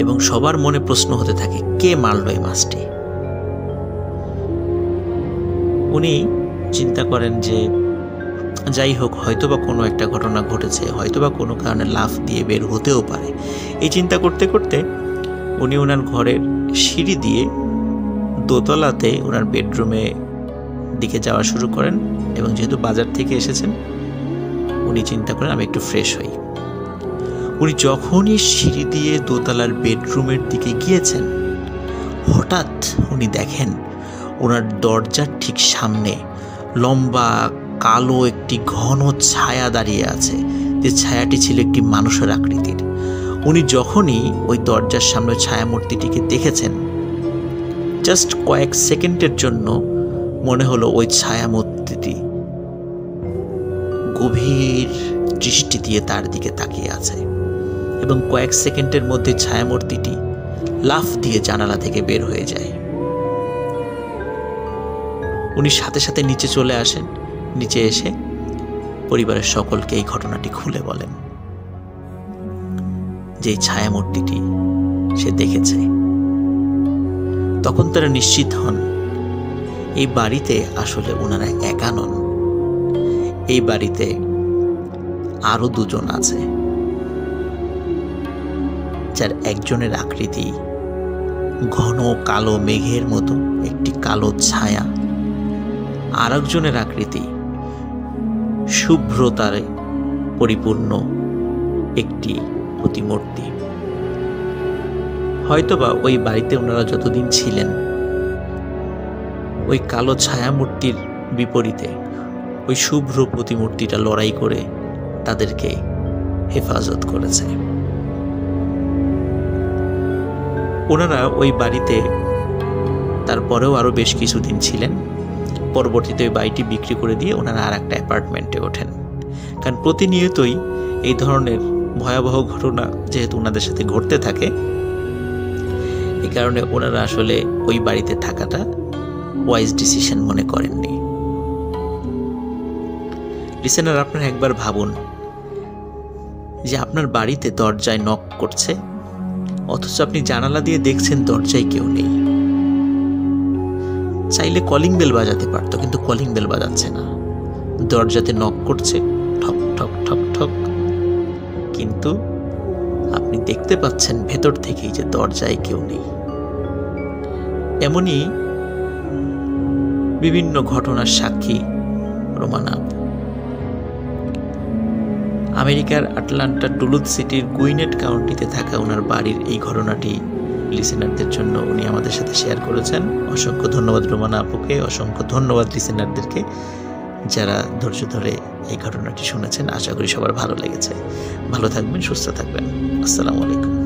এবং সবার মনে প্রশ্ন হতে থাকে, কে মারল এই মাছটি? উনি চিন্তা করেন যে যাই হোক, হয়তোবা কোনো একটা ঘটনা ঘটেছে, হয়তোবা কোনো কারণে লাফ দিয়ে বের হতেও পারে। এই চিন্তা করতে করতে উনি ওনার ঘরের সিঁড়ি দিয়ে দোতলাতে ওনার বেডরুমে দিকে যাওয়া শুরু করেন, এবং যেহেতু বাজার থেকে এসেছেন উনি চিন্তা করেন আমি একটু ফ্রেশ হই। উনি যখনই সিঁড়ি দিয়ে দোতলার বেডরুমের দিকে গিয়েছেন, হঠাৎ উনি দেখেন ওনার দরজার ঠিক সামনে লম্বা কালো একটি ঘন ছায়া দাঁড়িয়ে আছে, যে ছায়াটি ছিল একটি মানুষের আকৃতির। উনি যখনই ওই দরজার সামনে ছায়ামূর্তিটিকে দেখেছেন, জাস্ট কয়েক সেকেন্ডের জন্য মনে হলো ওই ছায়ামূর্তিটি গভীর দৃষ্টি দিয়ে তার দিকে তাকিয়ে আছে, এবং কয়েক সেকেন্ডের মধ্যে ছায়ামূর্তিটি লাফ দিয়ে জানালা থেকে বের হয়ে যায়। উনি সাথে সাথে নিচে চলে আসেন। নিচে এসে পরিবারের সকলকে এই ঘটনাটি খুলে বলেন, যে ছায়ামূর্তিটি সে দেখেছে। তখন তারা নিশ্চিত হন এই বাড়িতে আসলে ওনারা একা নন, এই বাড়িতে আরো দুজন আছে। যার একজনের আকৃতি ঘন কালো মেঘের মতো একটি কালো ছায়া, আর একজনের আকৃতি শুভ্রতায় পরিপূর্ণ একটি প্রতিমূর্তি। হয়তোবা ওই বাড়িতে ওনারা যতদিন ছিলেন ওই কালো ছায়ামূর্তির বিপরীতে ওই শুভ্র প্রতিমূর্তিটা লড়াই করে তাদেরকে হেফাজত করেছে। ওনারা ওই বাড়িতে তারপরেও আরো বেশ কিছুদিন ছিলেন। পরবর্তীতে ওই বাড়িটি বিক্রি করে দিয়ে ওনারা আর একটা অ্যাপার্টমেন্টে ওঠেন। কারণ প্রতিনিয়তই এই ধরনের ভয়াবহ ঘটনা যেহেতু ওনাদের সাথে ঘটতে থাকে, এই কারণে ওনারা আসলে ওই বাড়িতে থাকাটা ওয়াইজ ডিসিশন মনে করেননি। লিসেনার, আপনারা একবার ভাবুন যে আপনার বাড়িতে দরজায় নক করছে, অথচ আপনি জানালা দিয়ে দেখছেন দরজায় কেউ নেই। চাইলে কলিং বেল বাজাতে পারতো, কিন্তু কলিং বেল বাজাচ্ছে না। দরজাতে নক করছে, ঠক ঠক ঠক ঠক, কিন্তু আপনি দেখতে পাচ্ছেন ভেতর থেকেই যে দরজায় কেউ নেই। এমনই বিভিন্ন ঘটনার সাক্ষী রোমানা। আমেরিকার আটলান্টার ডুলুথ সিটির গুইনেট কাউন্টিতে থাকা ওনার বাড়ির এই ঘটনাটি লিসেনারদের জন্য উনি আমাদের সাথে শেয়ার করেছেন। অসংখ্য ধন্যবাদ রোমানা আপুকে, অসংখ্য ধন্যবাদ লিসেনারদেরকে যারা ধৈর্য ধরে এই ঘটনাটি শুনেছেন। আশা করি সবার ভালো লেগেছে। ভালো থাকবেন, সুস্থ থাকবেন। আসসালামু আলাইকুম।